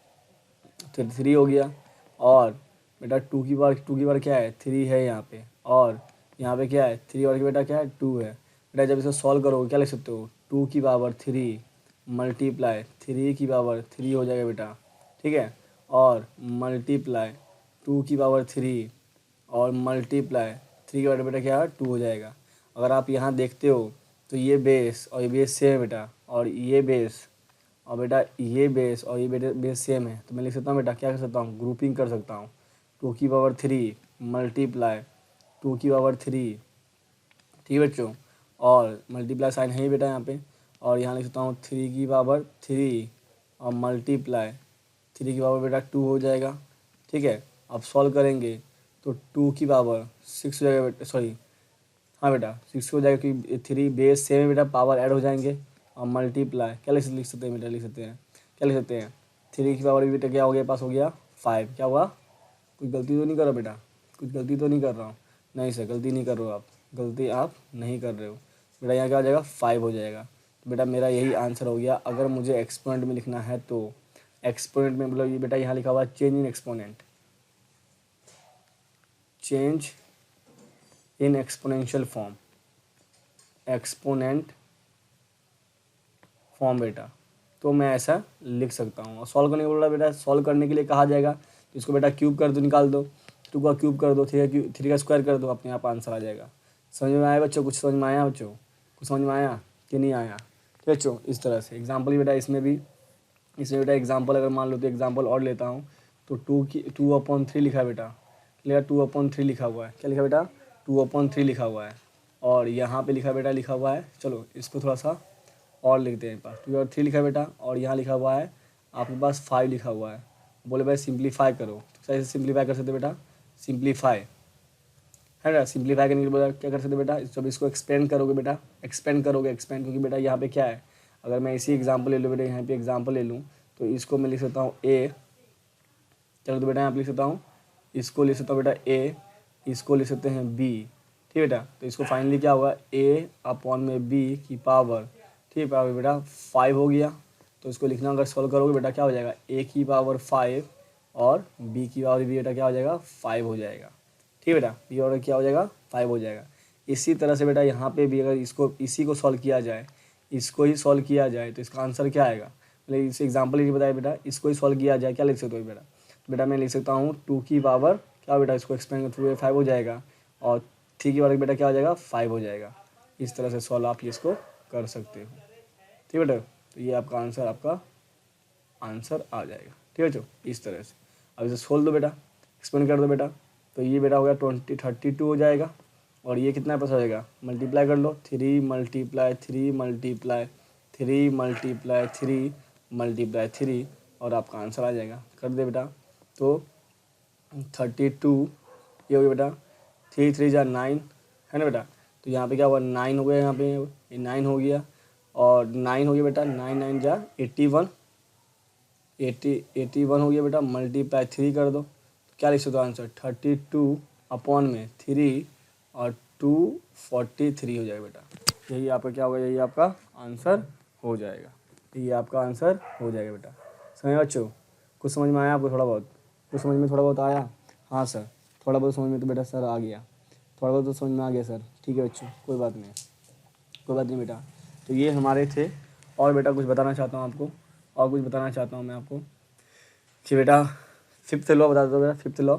तो 3 हो गया। और बेटा 2 की पावर क्या है 3 है यहाँ पे, और यहाँ पे क्या है 3 और बेटा क्या है 2 है। बेटा जब इसको सॉल्व करोगे क्या लिख सकते हो 2 की पावर 3 मल्टीप्लाई 3 की पावर 3 हो जाएगा बेटा, ठीक है, और मल्टीप्लाई 2 की पावर 3 और मल्टीप्लाई 3 की पावर बेटा क्या है 2 हो जाएगा। अगर आप यहाँ देखते हो तो ये बेस और ये बेस सेम है बेटा, और ये बेस और बेटा ये बेस और ये बेस सेम है, तो मैं लिख सकता हूँ बेटा, क्या कर सकता हूँ ग्रुपिंग कर सकता हूँ, 2 की पावर 3 मल्टीप्लाई 2 की पावर 3, ठीक है बच्चों, और मल्टीप्लाई साइन है ही बेटा यहाँ पे, और यहाँ लिख सकता हूँ 3 की पावर 3 और मल्टीप्लाई 3 की पावर बेटा 2 हो जाएगा। ठीक है, अब सॉल्व करेंगे तो 2 की पावर 6 हो जाएगा बेटा, सॉरी हाँ बेटा 6 हो जाएगा क्योंकि 3 बेस सेम है बेटा, पावर ऐड हो जाएंगे और मल्टीप्लाई क्या लिख सकते हैं बेटा, लिख सकते हैं क्या लिख सकते हैं 3 की पावर बेटा क्या हो गया पास हो गया 5, क्या हुआ, कुछ गलती तो नहीं कर रहा बेटा, कुछ गलती तो नहीं कर रहा हूँ, नहीं सर गलती नहीं कर रहे हो आप, गलती आप नहीं कर रहे हो बेटा, यहाँ क्या हो जाएगा 5 हो जाएगा। तो बेटा मेरा यही आंसर हो गया। अगर मुझे एक्सपोनेंट में लिखना है तो एक्सपोनेंट में मतलब ये बेटा यहाँ लिखा हुआ है change in exponent, change in exponential form, exponent form बेटा, तो मैं ऐसा लिख सकता हूँ। और सॉल्व करने के बोला बेटा, सॉल्व करने के लिए कहा जाएगा तो इसको बेटा क्यूब कर दो, निकाल दो, 2 का क्यूब कर दो, 3 का स्क्वायर कर दो, अपने आप आंसर आ जाएगा। समझ में आया बच्चों, कुछ समझ में आया बच्चों, कुछ समझ में आया कि नहीं आया? ठीक बच्चों, इस तरह से एग्जाम्पल बेटा इसमें बेटा एग्जाम्पल अगर मान लो तो एग्जाम्पल और लेता हूँ तो 2/3 लिखा है बेटा, लिखा 2/3 लिखा हुआ है, क्या लिखा बेटा 2/3 लिखा हुआ है, और यहाँ पे लिखा हुआ है, चलो इसको थोड़ा सा और लिखते हैं पास 2/3 लिखा है बेटा, और यहाँ लिखा हुआ है आपके पास 5 लिखा हुआ है। बोले भाई सिंप्लीफाई करो, तो कैसे सिंप्लीफाई कर सकते बेटा, सिंप्लीफाई है ना, सिंप्लीफाई करने के लिए बोला क्या कर सकते बेटा, जब इसको एक्सपेंड करोगे बेटा, एक्सपेंड क्योंकि बेटा यहाँ पे क्या है, अगर मैं इसी एग्जाम्पल ले लूँ बेटा, यहाँ पे एग्जाम्पल ले लूँ तो इसको मैं लिख सकता हूँ ए, चलो तो बेटा यहाँ पे लिख सकता हूँ, इसको लिख सकता हूँ बेटा ए, इसको लिख सकते हैं बी, ठीक है बेटा, तो इसको फाइनली क्या होगा a अपॉन में b की पावर, ठीक है पावर बेटा 5 हो गया। तो इसको लिखना अगर सॉल्व करोगे बेटा क्या हो जाएगा a की पावर 5 और b की पावर भी बेटा क्या हो जाएगा 5 हो जाएगा, ठीक है बेटा, b और क्या हो जाएगा 5 हो जाएगा। इसी तरह से बेटा यहाँ पे भी अगर इसी को सॉल्व किया जाए, इसको ही सॉल्व किया जाए तो इसका आंसर क्या आएगा, मतलब इस एग्जाम्पल ही बताया बेटा, इसको ही सॉल्व किया जाए क्या लिख सकते हो बेटा, तो बेटा मैं लिख सकता हूँ 2 की पावर क्या बेटा, इसको एक्सपेंड थ्रू 5 हो जाएगा, और 3 की पावर बेटा क्या हो जाएगा 5 हो जाएगा। इस तरह से सॉल्व आप इसको कर सकते हो, ठीक है बेटा, तो ये आपका आंसर आ जाएगा, ठीक है बच्चों, इस तरह से। अब इसे खोल दो बेटा, एक्सपेंड कर दो बेटा, तो ये बेटा हो गया 32 हो जाएगा, और ये कितना पास हो जाएगा मल्टीप्लाई कर लो 3 मल्टीप्लाई 3 मल्टीप्लाई 3 मल्टीप्लाई 3 मल्टीप्लाई 3 और आपका आंसर आ जाएगा। कर दे बेटा, तो 32 ये हो गया बेटा, 3 3 जा 9 है ना बेटा, तो यहाँ पे क्या हुआ 9 हो गया, यहाँ पे ये 9 हो गया, और 9 हो गया बेटा, 9 9 जा 81 81 हो गया बेटा, मल्टीप्लाई 3 कर दो, तो क्या लिख सकते हो आंसर 32 अपॉन में 3 और 243 हो जाएगा बेटा। यही आपका क्या होगा, यही आपका आंसर हो जाएगा, यही आपका आंसर हो जाएगा बेटा। समझ बच्चों, कुछ समझ में आया आपको? थोड़ा बहुत कुछ समझ में थोड़ा बहुत आया? हाँ सर, थोड़ा बहुत समझ में तो बेटा सर आ गया, थोड़ा बहुत तो समझ में आ गया सर। ठीक है बच्चों, कोई बात नहीं, कोई बात नहीं बेटा। तो ये हमारे थे। और बेटा कुछ बताना चाहता हूँ आपको, और कुछ बताना चाहता हूँ मैं आपको कि बेटा फिफ्थ लॉ बता दो बेटा। फिफ्थ लॉ,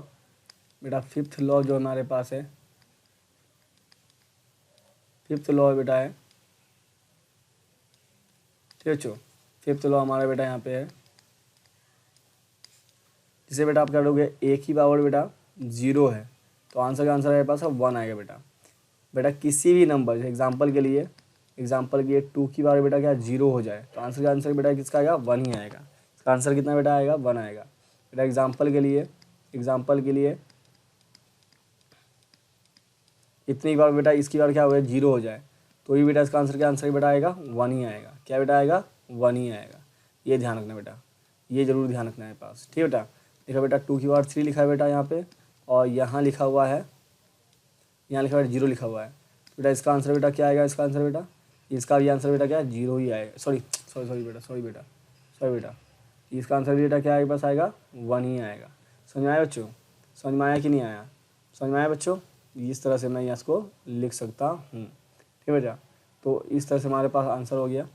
बेटा फिफ्थ लॉ जो हमारे पास है, फिफ्थ लॉ बेटा है, ठीक है बच्चों। फिफ्थ लॉ हमारा बेटा यहाँ पे है, जिसे बेटा आप क्या करोगे, एक ही पावर बेटा जीरो है तो आंसर का आंसर मेरे पास है 1 आएगा बेटा। बेटा किसी भी नंबर, जैसे एग्जाम्पल के लिए 2 की पावर बेटा क्या जीरो हो जाए तो आंसर का आंसर बेटा किसका आएगा, 1 ही आएगा। इसका आंसर कितना बेटा आएगा, 1 आएगा बेटा। एग्जाम्पल के लिए इतनी बार बेटा इसकी बार क्या हो गया, जीरो हो जाए तो ही बेटा इसका आंसर बेटा आएगा 1 ही आएगा। क्या बेटा आएगा, 1 ही आएगा। ये ध्यान रखना बेटा, ये जरूर ध्यान रखना है पास। ठीक है बेटा, देखो बेटा 2 की पावर 3 लिखा है बेटा यहाँ पे, और यहाँ लिखा हुआ है, यहाँ लिखा हुआ है 0 लिखा हुआ है। तो बेटा इसका आंसर बेटा क्या आएगा, इसका आंसर बेटा, इसका भी आंसर बेटा क्या है, 0 ही आएगा। सॉरी बेटा, इसका आंसर बेटा क्या आएगा, पास आएगा 1 ही आएगा। समझ में आया बच्चों? समझ में आया कि नहीं आया? समझ में आया बच्चों? इस तरह से मैं इसको लिख सकता हूँ। ठीक है बेटा, तो इस तरह से हमारे पास आंसर हो गया।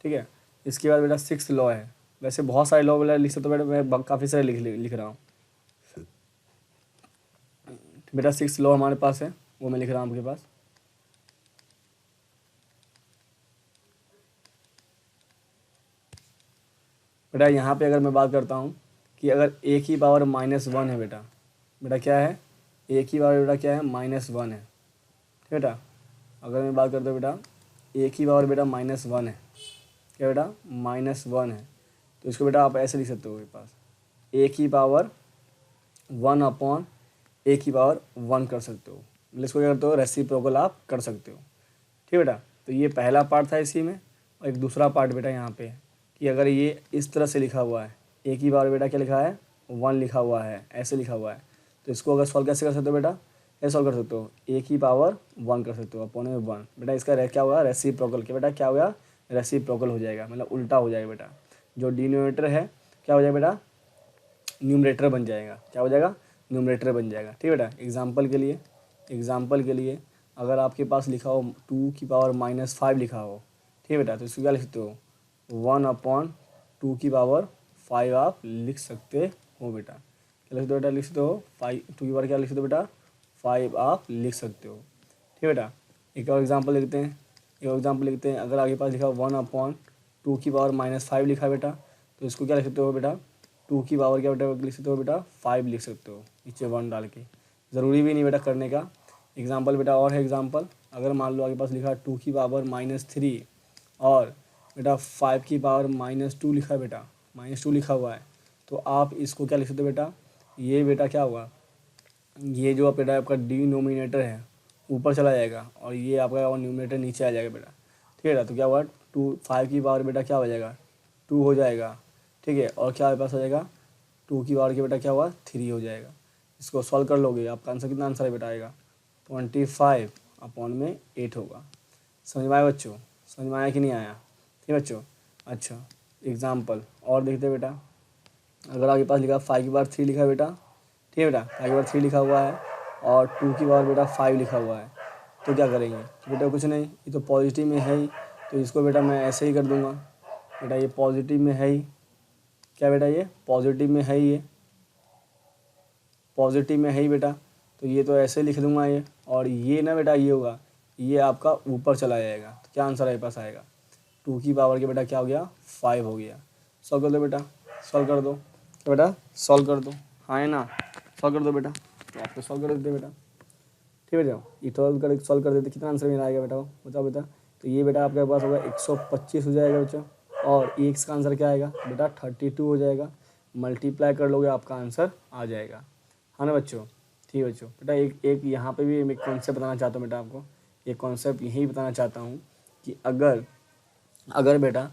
ठीक है, इसके बाद बेटा 6th लॉ है। वैसे बहुत सारे लॉ बेटा लिख सकते हो बेटा, मैं काफ़ी सारे लिख रहा हूँ। बेटा 6th लॉ हमारे पास है, वो मैं लिख रहा हूँ आपके पास। बेटा यहाँ पे अगर मैं बात करता हूँ कि अगर एक ही पावर -1 है बेटा, बेटा क्या है, एक ही पावर बेटा क्या है, -1 है। ठीक है बेटा, अगर मैं बात करता हूँ बेटा एक ही पावर बेटा -1 है, क्या बेटा, -1 है, तो इसको बेटा आप ऐसे लिख सकते हो मेरे पास, एक ही पावर 1 अपॉन एक ही पावर 1 कर सकते हो। मतलब इसको क्या करते हो, रेसिप्रोकल आप कर सकते हो। ठीक है बेटा, तो ये पहला पार्ट था इसी में। और एक दूसरा पार्ट बेटा यहाँ पे कि अगर ये इस तरह से लिखा हुआ है, एक ही बार बेटा क्या लिखा है, 1 लिखा हुआ है, ऐसे लिखा हुआ है, तो इसको अगर सॉल्व कैसे कर सकते हो बेटा, ऐसे सॉल्व कर सकते हो, एक ही पावर 1 कर सकते हो अपॉन में 1। बेटा इसका क्या हुआ, रेसिप्रोकल, क्या बेटा क्या हुआ, रेसिप्रोकल हो जाएगा, मतलब उल्टा हो जाएगा बेटा। जो डिनोमिनेटर है क्या हो जाएगा बेटा, न्यूमरेटर बन जाएगा। क्या हो जाएगा, न्यूमरेटर बन जाएगा। ठीक है बेटा, एग्जाम्पल के लिए अगर आपके पास लिखा हो 2 की पावर -5 लिखा हो, ठीक है बेटा, तो इसको क्या लिख सकते हो, 1 अपॉन 2 की पावर 5 आप लिख सकते हो बेटा। क्या लिख सकते हो बेटा, लिख सकते हो 5, 2 की पावर क्या लिख सकते हो बेटा, 5 आप लिख सकते हो। ठीक है बेटा, एक और एग्जाम्पल लिखते हैं, अगर आपके पास लिखा 1 अपॉन 2 की पावर -5 लिखा है बेटा, तो इसको क्या लिख सकते हो बेटा, 2 की पावर क्या बेटा लिख सकते हो बेटा, 5 लिख सकते हो, नीचे 1 डाल के। ज़रूरी भी नहीं बेटा करने का। एग्जाम्पल बेटा और है एग्जाम्पल, अगर मान लो आपके पास लिखा 2 की पावर -3 और बेटा 5 की पावर -2 लिखा है बेटा, -2 लिखा हुआ है, तो आप इसको क्या लिख सकते हो बेटा, ये बेटा क्या होगा, ये जो बेटा आपका डिनोमिनेटर है ऊपर चला जाएगा और ये आपका और न्यूमरेटर नीचे आ जाएगा बेटा। ठीक है बेटा, तो क्या हुआ, 5 की पावर बेटा क्या हो जाएगा, 2 हो जाएगा। ठीक है, और क्या आपके पास हो जाएगा, 2 की पावर के बेटा क्या हुआ, 3 हो जाएगा। इसको सॉल्व कर लोगे, आपका आंसर कितना आंसर है बेटा आएगा, 25 अपॉन में 8 होगा। समझ में आया बच्चों? समझ में आया कि नहीं आया? ठीक है बच्चों, अच्छा एग्जाम्पल और देखते हैं बेटा, अगर आपके पास लिखा 5 की पावर 3 लिखा है बेटा, ठीक है बेटा, 5 की पावर 3 लिखा हुआ है और 2 की पावर बेटा 5 लिखा हुआ है, तो क्या करेंगे, तो बेटा कुछ नहीं, ये तो पॉजिटिव में है ही, तो इसको बेटा मैं ऐसे ही कर दूंगा। बेटा ये पॉजिटिव में है ही, क्या बेटा ये पॉजिटिव में है ही, ये पॉजिटिव में है ही बेटा, तो ये तो ऐसे लिख दूंगा ये, और ये ना बेटा ये होगा, ये आपका ऊपर चला जाएगा, तो क्या आंसर आपके पास आएगा, 2 की पावर के बेटा क्या हो गया, 5 हो गया। सॉल्व कर दो बेटा, सॉल्व कर दो, तो बेटा सॉल्व कर दो, हाँ है ना, सॉल्व कर दो बेटा, तो आपको सॉल्व कर देते बेटा। ठीक है बेटा, ये सॉल्व कर देते, कितना आंसर मेरा आएगा बेटा, बताओ बेटा, तो ये बेटा आपके पास होगा 125 हो जाएगा बच्चा, और एक्स का आंसर क्या आएगा बेटा, 32 हो जाएगा। मल्टीप्लाई कर लोगे आपका आंसर आ जाएगा, हाँ ना बच्चों। ठीक है बच्चों, बेटा एक यहाँ पे भी मैं कॉन्सेप्ट बताना चाहता हूँ बेटा आपको, एक कॉन्सेप्ट यही बताना चाहता हूँ कि अगर बेटा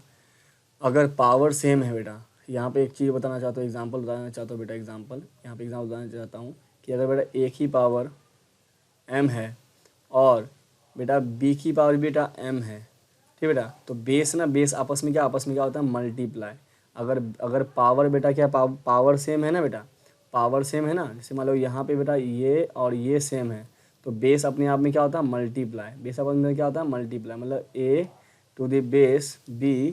अगर पावर सेम है बेटा, यहाँ पे एक चीज़ बताना चाहता हूँ, एग्जांपल बताना चाहता हूँ बेटा, एग्जांपल यहाँ पे एग्जांपल बताना चाहता हूँ कि अगर बेटा एक ही पावर m है और बेटा b की पावर बेटा m है, ठीक है बेटा, तो बेस आपस में क्या होता है, मल्टीप्लाई। अगर अगर पावर बेटा क्या पावर सेम है ना बेटा, पावर सेम है ना, जैसे मान लो यहाँ पे बेटा ये और ये सेम है, तो बेस अपने आप में क्या होता है मल्टीप्लाई, बेस अपने में क्या होता है मल्टीप्लाई, मतलब ए टू द बेस बी,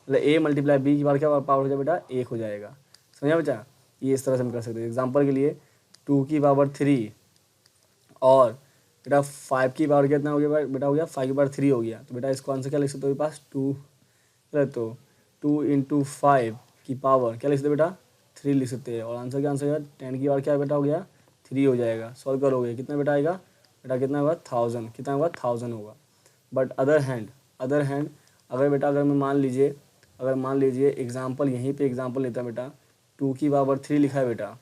मतलब ए मल्टीप्लाई बी की बार क्या पावर हो जाएगा बेटा 1 हो जाएगा। समझा बच्चा, ये इस तरह से हम कर सकते हैं। एग्जाम्पल के लिए 2 की पावर 3 और बेटा 5 की पावर कितना हो गया बेटा, हो गया 5 की पावर 3 हो गया, तो बेटा इसको आंसर क्या लिख सकते हो पास 2, तो 2 इंटू 5 की पावर क्या लिख सकते बेटा 3 लिख सकते हैं, और आंसर क्या आंसर 10 की पावर क्या बेटा हो गया 3 हो जाएगा। सॉल्व करोगे कितना बेटा आएगा बेटा, कितना होगा 1000, कितना होगा 1000 होगा। बट अदर हैंड अगर बेटा अगर मैं मान लीजिए एग्जाम्पल यहीं पे एग्जाम्पल लेता बेटा 2 की पावर 3 लिखा है बेटा,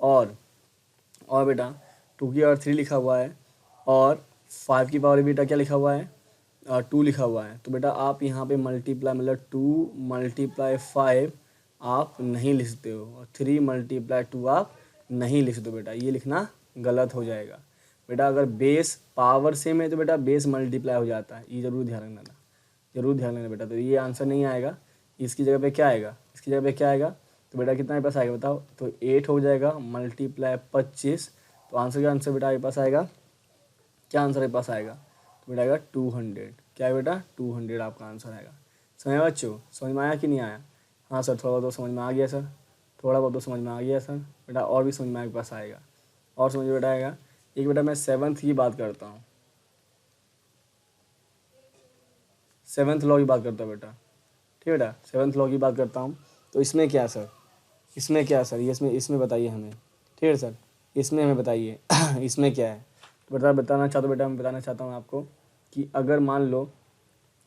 और बेटा 2 की पावर 3 लिखा हुआ है और 5 की पावर बेटा क्या लिखा हुआ है 2 लिखा हुआ है, तो बेटा आप यहाँ पे मल्टीप्लाई मतलब 2 मल्टीप्लाई 5 आप नहीं लिख सकते हो, और 3 मल्टीप्लाई 2 आप नहीं लिख सकते हो बेटा, ये लिखना गलत हो जाएगा बेटा। अगर बेस पावर सेम है तो बेटा बेस मल्टीप्लाई हो जाता है, ये जरूर ध्यान रखना, जरूर ध्यान रखना बेटा। तो ये आंसर नहीं आएगा, इसकी जगह पे क्या आएगा, इसकी जगह पे क्या आएगा, तो बेटा कितना आपके पास आएगा बताओ, तो 8 हो जाएगा मल्टीप्लाई 25, तो आंसर का आंसर बेटा आपके पास आएगा, क्या आंसर आपके पास आएगा, तो बेटा आएगा 200, क्या है बेटा 200 आपका आंसर आएगा। समझ में बच्चों, समझ में आया कि नहीं आया? हाँ सर थोड़ा बहुत तो समझ में आ गया सर, थोड़ा बहुत तो समझ में आ गया सर बेटा, और भी समझ में आपके पास आएगा, और समझ बेटा आएगा। एक बेटा मैं 7th की बात करता हूँ, 7th लॉ की बात करता हूँ बेटा, ठीक है बेटा 7th लॉ की बात करता हूँ। तो इसमें क्या सर, इसमें क्या सर, ये इसमें बताइए हमें, ठीक है सर, इसमें हमें बताइए इसमें क्या है, तो बताना चाहता हूँ बेटा, मैं बताना चाहता हूँ आपको कि अगर मान लो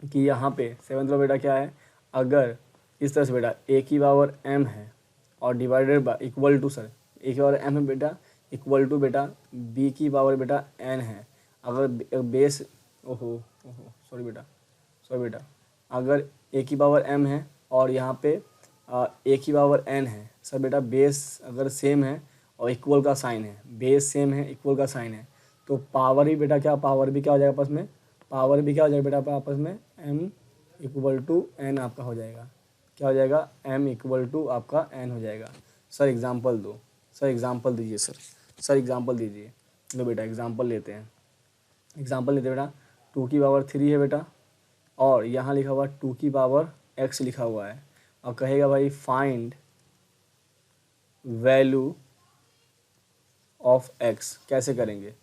कि यहाँ पे 7th लॉ बेटा क्या है, अगर इस तरह से बेटा ए की पावर m है और divided by equal to sir A की पावर m है बेटा इक्वल टू बेटा b की पावर बेटा n है, अगर बेस सॉरी बेटा अगर a की पावर m है और यहाँ पे a की पावर n है सर बेटा, बेस अगर सेम है और इक्वल का साइन है, बेस सेम है इक्वल का साइन है, तो पावर ही बेटा क्या, पावर भी क्या हो जाएगा आपस में, पावर भी क्या हो जाएगा बेटा आपस में m इक्वल टू n आपका हो जाएगा, क्या हो जाएगा m इक्वल टू आपका n हो जाएगा। सर एग्जांपल दो, सर एग्जांपल दीजिए सर एग्जांपल दीजिए। लो बेटा एग्जांपल लेते हैं, एग्जांपल लेते हैं बेटा 2 की पावर 3 है बेटा, और यहाँ लिखा हुआ 2 की पावर x लिखा हुआ है, और कहेगा भाई फाइंड वैल्यू ऑफ x, कैसे करेंगे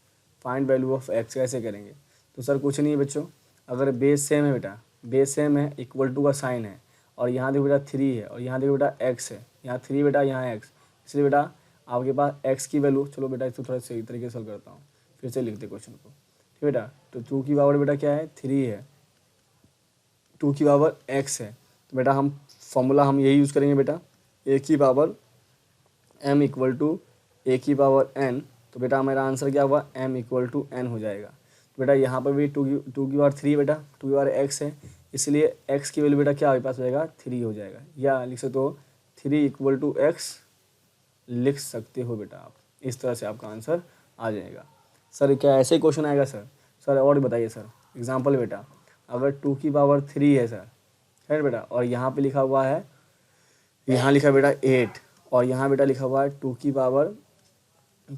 फाइंड वैल्यू ऑफ x कैसे करेंगे, तो सर कुछ नहीं है बच्चों, अगर बेस सेम है बेटा, बेस सेम है इक्वल टू का साइन है, और यहाँ देखो बेटा 3 है और यहाँ देखो बेटा x है, यहाँ 3 बेटा यहाँ x, इसलिए बेटा आपके पास x की वैल्यू, चलो बेटा इसको थोड़ा सही तरीके से सॉल्व करता हूँ, फिर से लिखते क्वेश्चन को, ठीक बेटा। तो 2 की पावर बेटा क्या है 3 है, 2 की पावर x है, तो बेटा हम फॉर्मूला हम यही यूज़ करेंगे बेटा, a की power m equal to a की पावर n, तो बेटा हमारा आंसर क्या हुआ m इक्वल टू n हो जाएगा। तो बेटा यहाँ पर भी 2 की पावर 3 बेटा 2 की पावर x है, इसलिए x की वैल्यू बेटा क्या आपके पास हो जाएगा 3 हो जाएगा, या लिख सकते हो 3 इक्वल टू x लिख सकते हो बेटा आप, इस तरह से आपका आंसर आ जाएगा। सर क्या ऐसे ही क्वेश्चन आएगा सर और बताइए सर एग्जाम्पल बेटा, अगर 2 की पावर 3 है सर, है बेटा, और यहाँ पे लिखा हुआ है, यहाँ लिखा बेटा 8, और यहाँ बेटा लिखा हुआ है 2 की पावर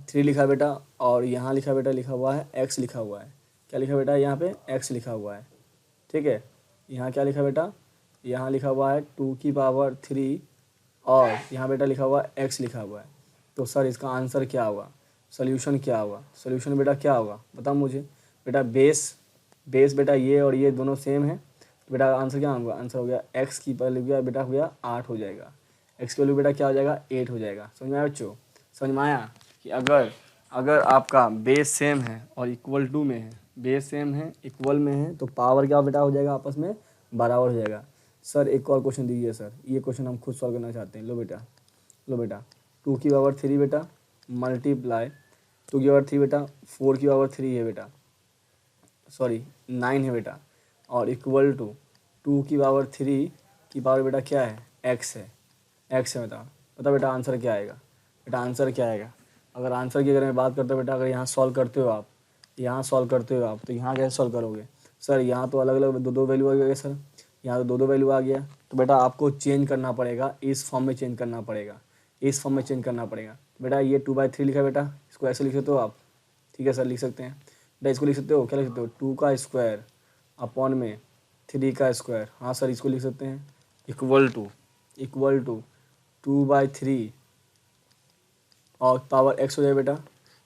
3 लिखा बेटा, और यहाँ लिखा बेटा लिखा हुआ है x लिखा हुआ है, क्या लिखा बेटा यहाँ पे x लिखा हुआ है, ठीक है। यहाँ क्या लिखा बेटा, यहाँ लिखा हुआ है 2 की पावर 3 और यहाँ बेटा लिखा हुआ है x लिखा हुआ है, तो सर इसका आंसर क्या होगा, सोल्यूशन क्या होगा, सोल्यूशन बेटा क्या होगा बताओ मुझे। बेटा बेस बेटा ये और ये दोनों सेम है, तो बेटा आंसर क्या होगा, आंसर हो गया x की वैल्यू बेटा हो गया 8 हो जाएगा, x की वैल्यू बेटा क्या हो जाएगा 8 हो जाएगा। समझ में आया बच्चों, समझ में आया कि अगर आपका बेस सेम है और इक्वल टू में है, बेस सेम है इक्वल में है, तो पावर क्या बेटा हो जाएगा आपस में बराबर हो जाएगा। सर एक और क्वेश्चन दीजिए सर, ये क्वेश्चन हम खुद सॉल्व करना चाहते हैं। लो बेटा 2 की पावर 3 बेटा मल्टीप्लाई 2 की पावर 3 बेटा 4 की पावर 3 है बेटा, सॉरी 9 है बेटा, और इक्वल टू 2 की पावर 3 की पावर बेटा क्या है x है, x है बता बेटा आंसर क्या आएगा, बेटा आंसर क्या आएगा। अगर आंसर की अगर मैं बात करता हूँ बेटा, अगर यहाँ सॉल्व करते हो आप, यहाँ सॉल्व करते हो आप, तो यहाँ कैसे सॉल्व करोगे सर, यहाँ तो अलग अलग दो वैल्यू आ गए सर, यहाँ तो दो दो वैल्यू आ गया, तो बेटा आपको चेंज करना पड़ेगा, इस फॉर्म में चेंज करना पड़ेगा, इस फॉर्म में चेंज करना पड़ेगा। बेटा ये 2/3 लिखा है बेटा, इसको ऐसे लिख सकते हो आप, ठीक है सर लिख सकते हैं बेटा। इसको लिख सकते हो, क्या लिख सकते हो, 2 का स्क्वायर अपॉन में 3 का स्क्वायर, हाँ सर इसको लिख सकते हैं, इक्वल टू 2/3 और पावर x हो जाएगा बेटा,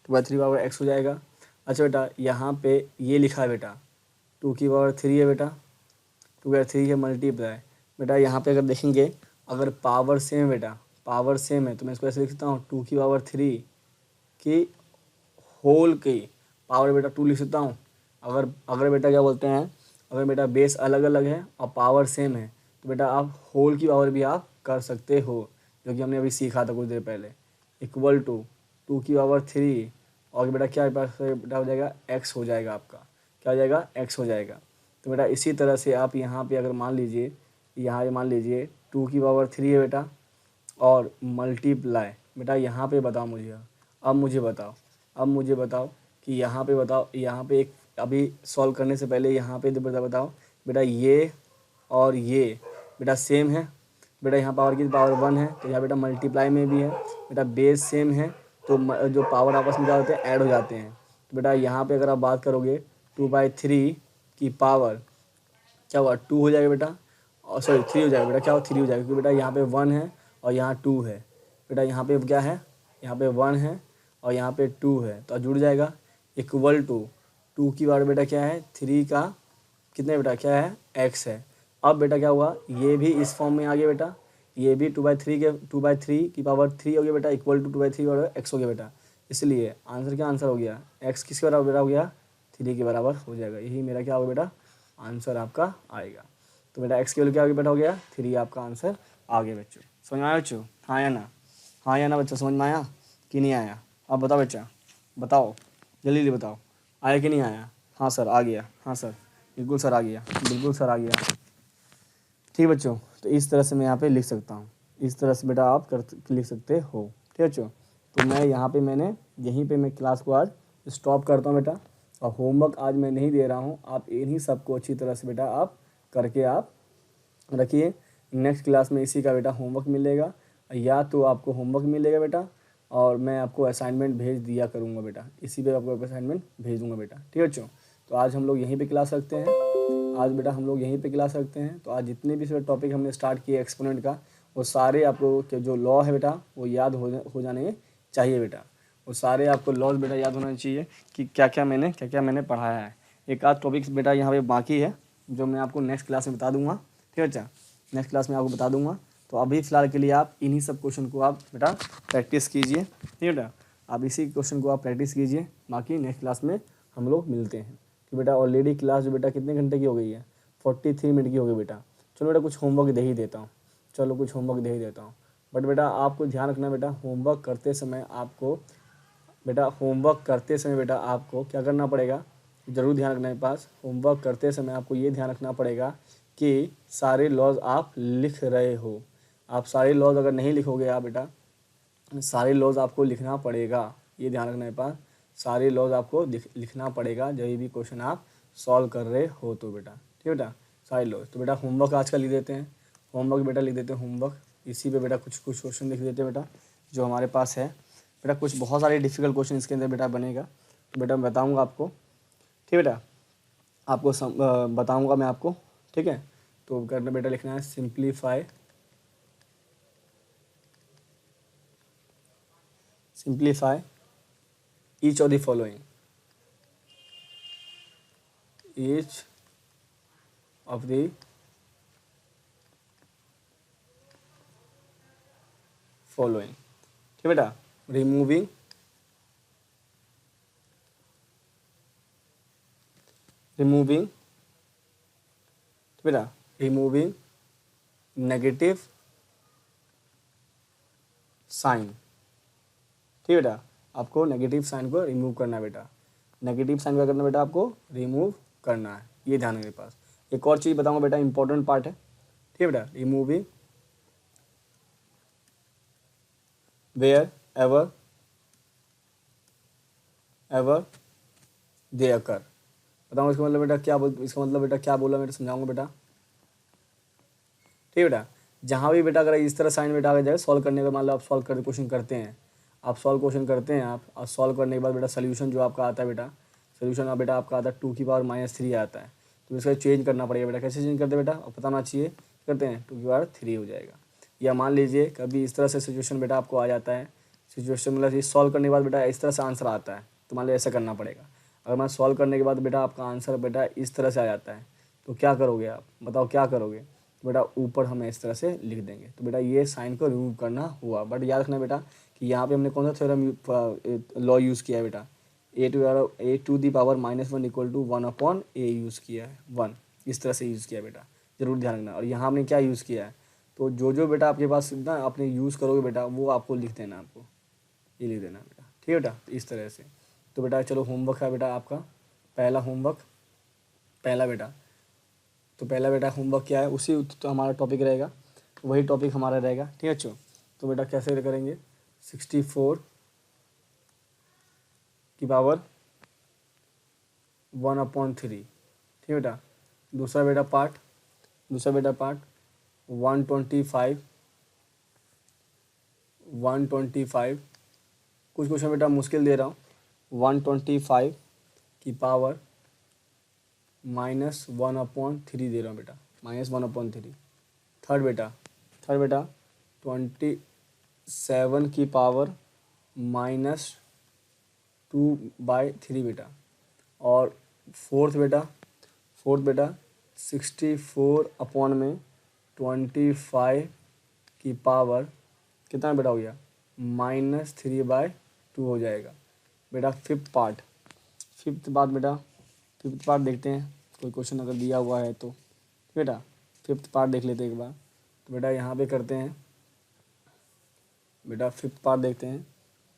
2/3 पावर x हो जाएगा। अच्छा बेटा यहाँ पे ये लिखा है बेटा 2 की पावर 3 है बेटा, 2/3 है मल्टीप्लाई। बेटा यहाँ पे अगर देखेंगे, अगर पावर सेम है बेटा, पावर सेम है तो मैं इसको ऐसे लिख सकता हूँ 2 की पावर 3 की होल की पावर बेटा 2 लिख सकता हूँ। अगर बेटा क्या बोलते हैं, अगर बेटा बेस अलग अलग है और पावर सेम है तो बेटा आप होल की पावर भी आप कर सकते हो, जो कि हमने अभी सीखा था कुछ देर पहले। इक्वल टू 2 की पावर 3 और बेटा क्या बेटा हो जाएगा, x हो जाएगा आपका, क्या हो जाएगा, x हो जाएगा। तो बेटा इसी तरह से आप यहाँ पे अगर मान लीजिए, यहाँ पे मान लीजिए 2 की पावर 3 है बेटा और मल्टीप्लाई, बेटा यहाँ पे बताओ मुझे, अब मुझे बताओ कि यहाँ पे बताओ, यहाँ पे एक अभी सॉल्व करने से पहले यहाँ पे बेटा बताओ बेटा ये और ये बेटा सेम है बेटा, यहाँ पावर की पावर 1 है तो यहाँ बेटा मल्टीप्लाई में भी है बेटा, बेस सेम है तो जो पावर आपस में क्या होते हैं, ऐड हो जाते हैं। तो बेटा यहाँ पे अगर आप बात करोगे 2/3 की पावर क्या हुआ, 2 हो जाएगा बेटा, और सॉरी 3 हो जाएगा बेटा, क्या हो 3 हो जाएगा, क्योंकि बेटा यहाँ पे 1 है और यहाँ 2 है बेटा, यहाँ पे क्या है, यहाँ पे 1 है और यहाँ पे 2 है तो जुड़ जाएगा। इक्वल टू 2 की पावर बेटा क्या है, 3 का कितने बेटा क्या है, x है। अब बेटा क्या हुआ, ये भी इस फॉर्म में आ गया बेटा, ये भी 2/3 की पावर 3 हो गया बेटा, इक्वल टू 2/3 और x हो गया बेटा। इसलिए आंसर क्या आंसर हो गया, x किसके बराबर बेटा हो गया, 3 के बराबर हो जाएगा। यही मेरा क्या होगा बेटा, आंसर आपका आएगा। तो बेटा x की वैल्यू क्या हो गया बेटा, हो गया 3, आपका आंसर आ गया बच्चों। समझ में आया बच्चों, हाँ या ना, हाँ या ना बच्चों, समझ में आया कि नहीं आया, अब बताओ बच्चा, बताओ जल्दी बताओ, आया कि नहीं आया। हाँ सर आ गया, हाँ सर बिल्कुल सर आ गया, बिल्कुल सर आ गया। ठीक बच्चों, तो इस तरह से मैं यहाँ पे लिख सकता हूँ, इस तरह से बेटा आप लिख सकते हो। ठीक बच्चों, तो मैं यहाँ पे यहीं पे मैं क्लास को आज स्टॉप करता हूँ बेटा, और होमवर्क आज मैं नहीं दे रहा हूँ, आप इन्हीं सबको अच्छी तरह से बेटा आप करके आप रखिए। नेक्स्ट क्लास में इसी का बेटा होमवर्क मिलेगा, या तो आपको होमवर्क मिलेगा बेटा और मैं आपको असाइनमेंट भेज दिया करूँगा बेटा, इसी पे आपको असाइनमेंट भेज दूँगा बेटा। ठीक है बच्चों, तो आज हम लोग यहीं पे क्लास रखते हैं, आज बेटा हम लोग यहीं पे क्लास रखते हैं। तो आज जितने भी टॉपिक हमने स्टार्ट किए एक्सपोनेंट का, वो सारे आपको जो लॉ है बेटा वो याद हो जाने चाहिए बेटा, वो सारे आपको लॉज बेटा याद होना चाहिए कि क्या क्या मैंने पढ़ाया है। एक आध टॉपिक्स बेटा यहाँ पे बाकी है जो मैं आपको नेक्स्ट क्लास में बता दूंगा। ठीक है बच्चा, नेक्स्ट क्लास में आपको बता दूंगा। तो अभी फ़िलहाल के लिए आप इन्हीं सब क्वेश्चन को आप बेटा प्रैक्टिस कीजिए। ठीक है बेटा, आप इसी क्वेश्चन को आप प्रैक्टिस कीजिए, बाकी नेक्स्ट क्लास में हम लोग मिलते हैं। कि बेटा ऑलरेडी क्लास जो बेटा कितने घंटे की हो गई है, 43 मिनट की हो गई बेटा। चलो बेटा कुछ होमवर्क दे ही देता हूँ, बट बेटा आपको ध्यान रखना बेटा, होमवर्क करते समय आपको क्या करना पड़ेगा, ज़रूर ध्यान रखना है पास। होमवर्क करते समय आपको ये ध्यान रखना पड़ेगा कि सारे लॉज आप लिख रहे हो। आप सारे लॉज अगर नहीं लिखोगे आप बेटा, सारे लॉज आपको लिखना पड़ेगा, ये ध्यान रखना है पास। सारे लॉज आपको लिखना पड़ेगा जब भी क्वेश्चन आप सॉल्व कर रहे हो तो बेटा। ठीक है बेटा, सारे लॉज। तो बेटा होमवर्क आज का लिख देते हैं, होमवर्क इसी पे बेटा कुछ क्वेश्चन लिख देते हैं बेटा जो हमारे पास है। बेटा कुछ बहुत सारे डिफ़िकल्ट क्वेश्चन इसके अंदर बेटा बनेगा, तो बेटा मैं बताऊँगा आपको। ठीक है बेटा, आपको बताऊँगा मैं आपको। ठीक है, तो करना बेटा लिखना है simplify each of the following, each of the following। ठीक है बेटा, रिमूविंग बेटा रिमूविंग नेगेटिव साइन। ठीक है बेटा, आपको नेगेटिव साइन को रिमूव करना है बेटा, नेगेटिव साइन क्या करना बेटा, आपको रिमूव करना है, ये ध्यान मेरे पास। एक और चीज़ बताऊंगा बेटा, इंपॉर्टेंट पार्ट है। ठीक है बेटा, रिमूविंग वेयर एवर दे अकर। बताऊंगा इसका मतलब बेटा क्या इसका मतलब बेटा क्या बोला, मैं समझाऊंगा बेटा। ठीक है बेटा। जहाँ भी बेटा अगर इस तरह साइन बेटा आ जाएगा सॉल्व करने का, मान लो आप सॉल्व कर क्वेश्चन करते हैं, आप सॉल्व क्वेश्चन करते हैं आप, और सॉल्व करने के बाद बेटा सोल्यूशन जो आपका आता है बेटा, सोल्यूशन आप बेटा आपका आता है 2⁻³ आता है, तो इसका चेंज करना पड़ेगा बेटा। कैसे चेंज करते हैं बेटा, और पता होना चाहिए, करते हैं 2⁻³ हो जाएगा। या मान लीजिए कभी इस तरह से सिचुएशन बेटा आपको आ जाता है, सिचुएशन मतलब ये सॉल्व करने के बाद बेटा इस तरह से आंसर आता है, तो मान लो ऐसा करना पड़ेगा। अगर मैं सॉल्व करने के बाद बेटा आपका आंसर बेटा इस तरह से आ जाता है, तो क्या करोगे आप, बताओ क्या करोगे। तो बेटा ऊपर हम इस तरह से लिख देंगे, तो बेटा ये साइन को रिमूव करना हुआ। बट याद रखना बेटा कि यहाँ पे हमने कौन सा थ्योरम लॉ यूज़ किया है बेटा, a⁻1 = 1/a यूज़ किया है, 1 इस तरह से यूज़ किया है बेटा, जरूर ध्यान रखना। और यहाँ हमने क्या यूज़ किया है, तो जो बेटा आपके पास ना आपने यूज़ करोगे बेटा वो आपको लिख देना, आपको ये लिख देना बेटा, ठीक है बेटा, इस तरह से। तो बेटा चलो होमवर्क है बेटा आपका, पहला होमवर्क, पहला बेटा, तो पहला बेटा होमवर्क क्या है, उसी तो हमारा टॉपिक रहेगा, वही टॉपिक हमारा रहेगा, ठीक है बच्चों। तो बेटा कैसे करेंगे, 64 की पावर 1/3, ठीक है बेटा। दूसरा बेटा पार्ट 125 कुछ क्वेश्चन बेटा मुश्किल दे रहा हूँ, 125 की पावर -1/3 दे रहा हूँ बेटा, -1/3। थर्ड बेटा 27 की पावर -2/3 बेटा। और फोर्थ बेटा 64/25 की पावर कितना बेटा हो गया, -3/2 हो जाएगा बेटा। फिफ्थ पार्ट देखते हैं, कोई क्वेश्चन अगर दिया हुआ है तो बेटा फिफ्थ पार्ट देख लेते हैं एक बार। तो बेटा यहाँ पे करते हैं बेटा, फिफ्थ पार्ट देखते हैं,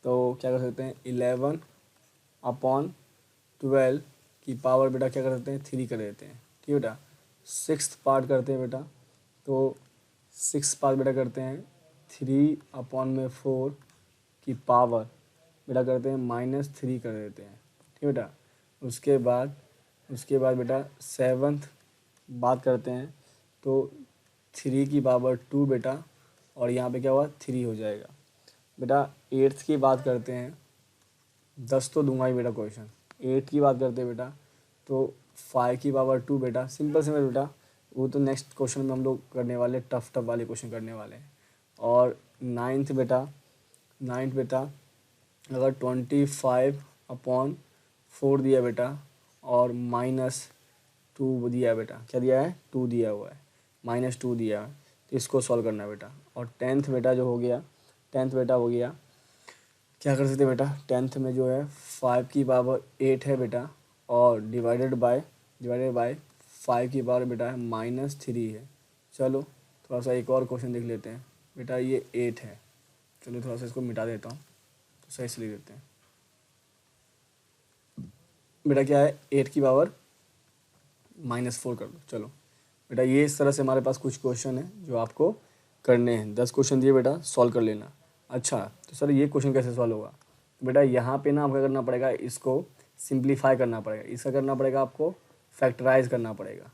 तो क्या कर सकते हैं, 11/12 की पावर बेटा क्या कर सकते हैं, 3 कर देते हैं, ठीक है बेटा। सिक्स्थ पार्ट करते हैं बेटा, तो सिक्स पार्ट बेटा करते हैं 3/4 की पावर बेटा करते हैं -3 कर देते हैं, ठीक है बेटा। उसके बाद बेटा सेवन्थ बात करते हैं, तो 3 की पावर 2 बेटा, और यहाँ पे क्या हुआ 3 हो जाएगा बेटा। एट्थ की बात करते हैं, 10 तो दूंगा ही बेटा क्वेश्चन। 8 की बात करते हैं बेटा, तो 5 की पावर 2 बेटा, सिंपल बेटा, वो तो नेक्स्ट क्वेश्चन में हम लोग करने वाले, टफ वाले क्वेश्चन करने वाले हैं। और नाइन्थ बेटा अगर 25/4 दिया बेटा, और -2 दिया बेटा, क्या दिया है, 2 दिया हुआ है, -2 दिया है, तो इसको सॉल्व करना है बेटा। और टेंथ बेटा जो हो गया, टेंथ बेटा हो गया, क्या कर सकते हैं बेटा, टेंथ में जो है 5 की पावर 8 है बेटा, और डिवाइडेड बाय 5 की पावर बेटा है -3 है। चलो थोड़ा सा एक और क्वेश्चन देख लेते हैं बेटा, ये 8 है, चलो थोड़ा सा इसको मिटा देता हूँ तो सही से लिख देते हैं बेटा। क्या है, 8 की पावर -4 कर दो। चलो बेटा ये इस तरह से हमारे पास कुछ क्वेश्चन है जो आपको करने हैं, 10 क्वेश्चन दिए बेटा, सॉल्व कर लेना। अच्छा तो सर ये क्वेश्चन कैसे सॉल्व होगा, तो बेटा यहाँ पे ना आपका करना पड़ेगा, इसको सिंप्लीफाई करना पड़ेगा, इसका करना पड़ेगा आपको फैक्टराइज करना पड़ेगा,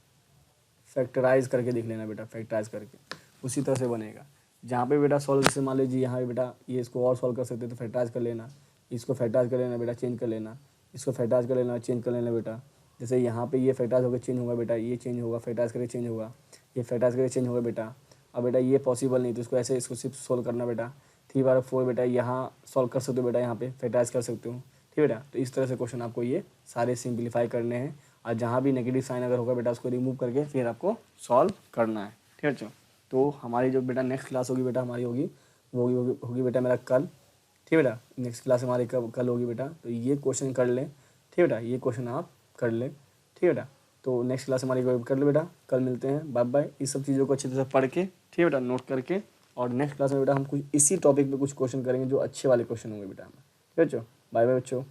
फैक्टराइज करके देख लेना बेटा, फैक्टराइज करके उसी तरह से बनेगा। जहाँ पे बेटा सॉल्व, जैसे मान लीजिए यहाँ पे बेटा ये इसको और सॉल्व कर सकते हैं, तो फैक्टराइज कर लेना, इसको फैक्टराइज कर लेना बेटा, चेंज कर लेना, इसको फैक्टराइज कर लेना, चेंज कर लेना बेटा। जैसे यहाँ पे ये फैक्टराइज होकर चेंज होगा बेटा, ये चेंज होगा, फैक्टराइज करके चेंज होगा, ये फैक्टराइज करके चेंज होगा बेटा। अब बेटा ये पॉसिबल नहीं, तो इसको ऐसे, इसको सिर्फ सोल्व करना बेटा। 3/4 बेटा यहाँ सॉल्व कर सकते हो बेटा, यहाँ पे फैक्टराइज कर सकते हो, ठीक है बेटा। तो इस तरह से क्वेश्चन आपको ये सारे सिंप्लीफाई करने हैं, और जहाँ भी नेगेटिव साइन अगर होगा बेटा उसको रिमूव करके फिर आपको सॉल्व करना है, ठीक है बच्चों। तो हमारी जो बेटा नेक्स्ट क्लास होगी बेटा, हमारी होगी वो होगी बेटा मेरा कल, ठीक है बेटा। नेक्स्ट क्लास हमारी कल होगी बेटा, तो ये क्वेश्चन कर लें, ठीक है बेटा, ये क्वेश्चन आप कर लें, ठीक है बेटा। तो नेक्स्ट क्लास हमारी कर ले बेटा, कल मिलते हैं, बाय बाय। इस सब चीज़ों को अच्छी तरह से पढ़ के, ठीक है बेटा, नोट करके, और नेक्स्ट क्लास में बेटा हम कुछ इसी टॉपिक पे कुछ क्वेश्चन करेंगे जो अच्छे वाले क्वेश्चन होंगे बेटा हमें, ठीक है बच्चों। बाय बाय बच्चों।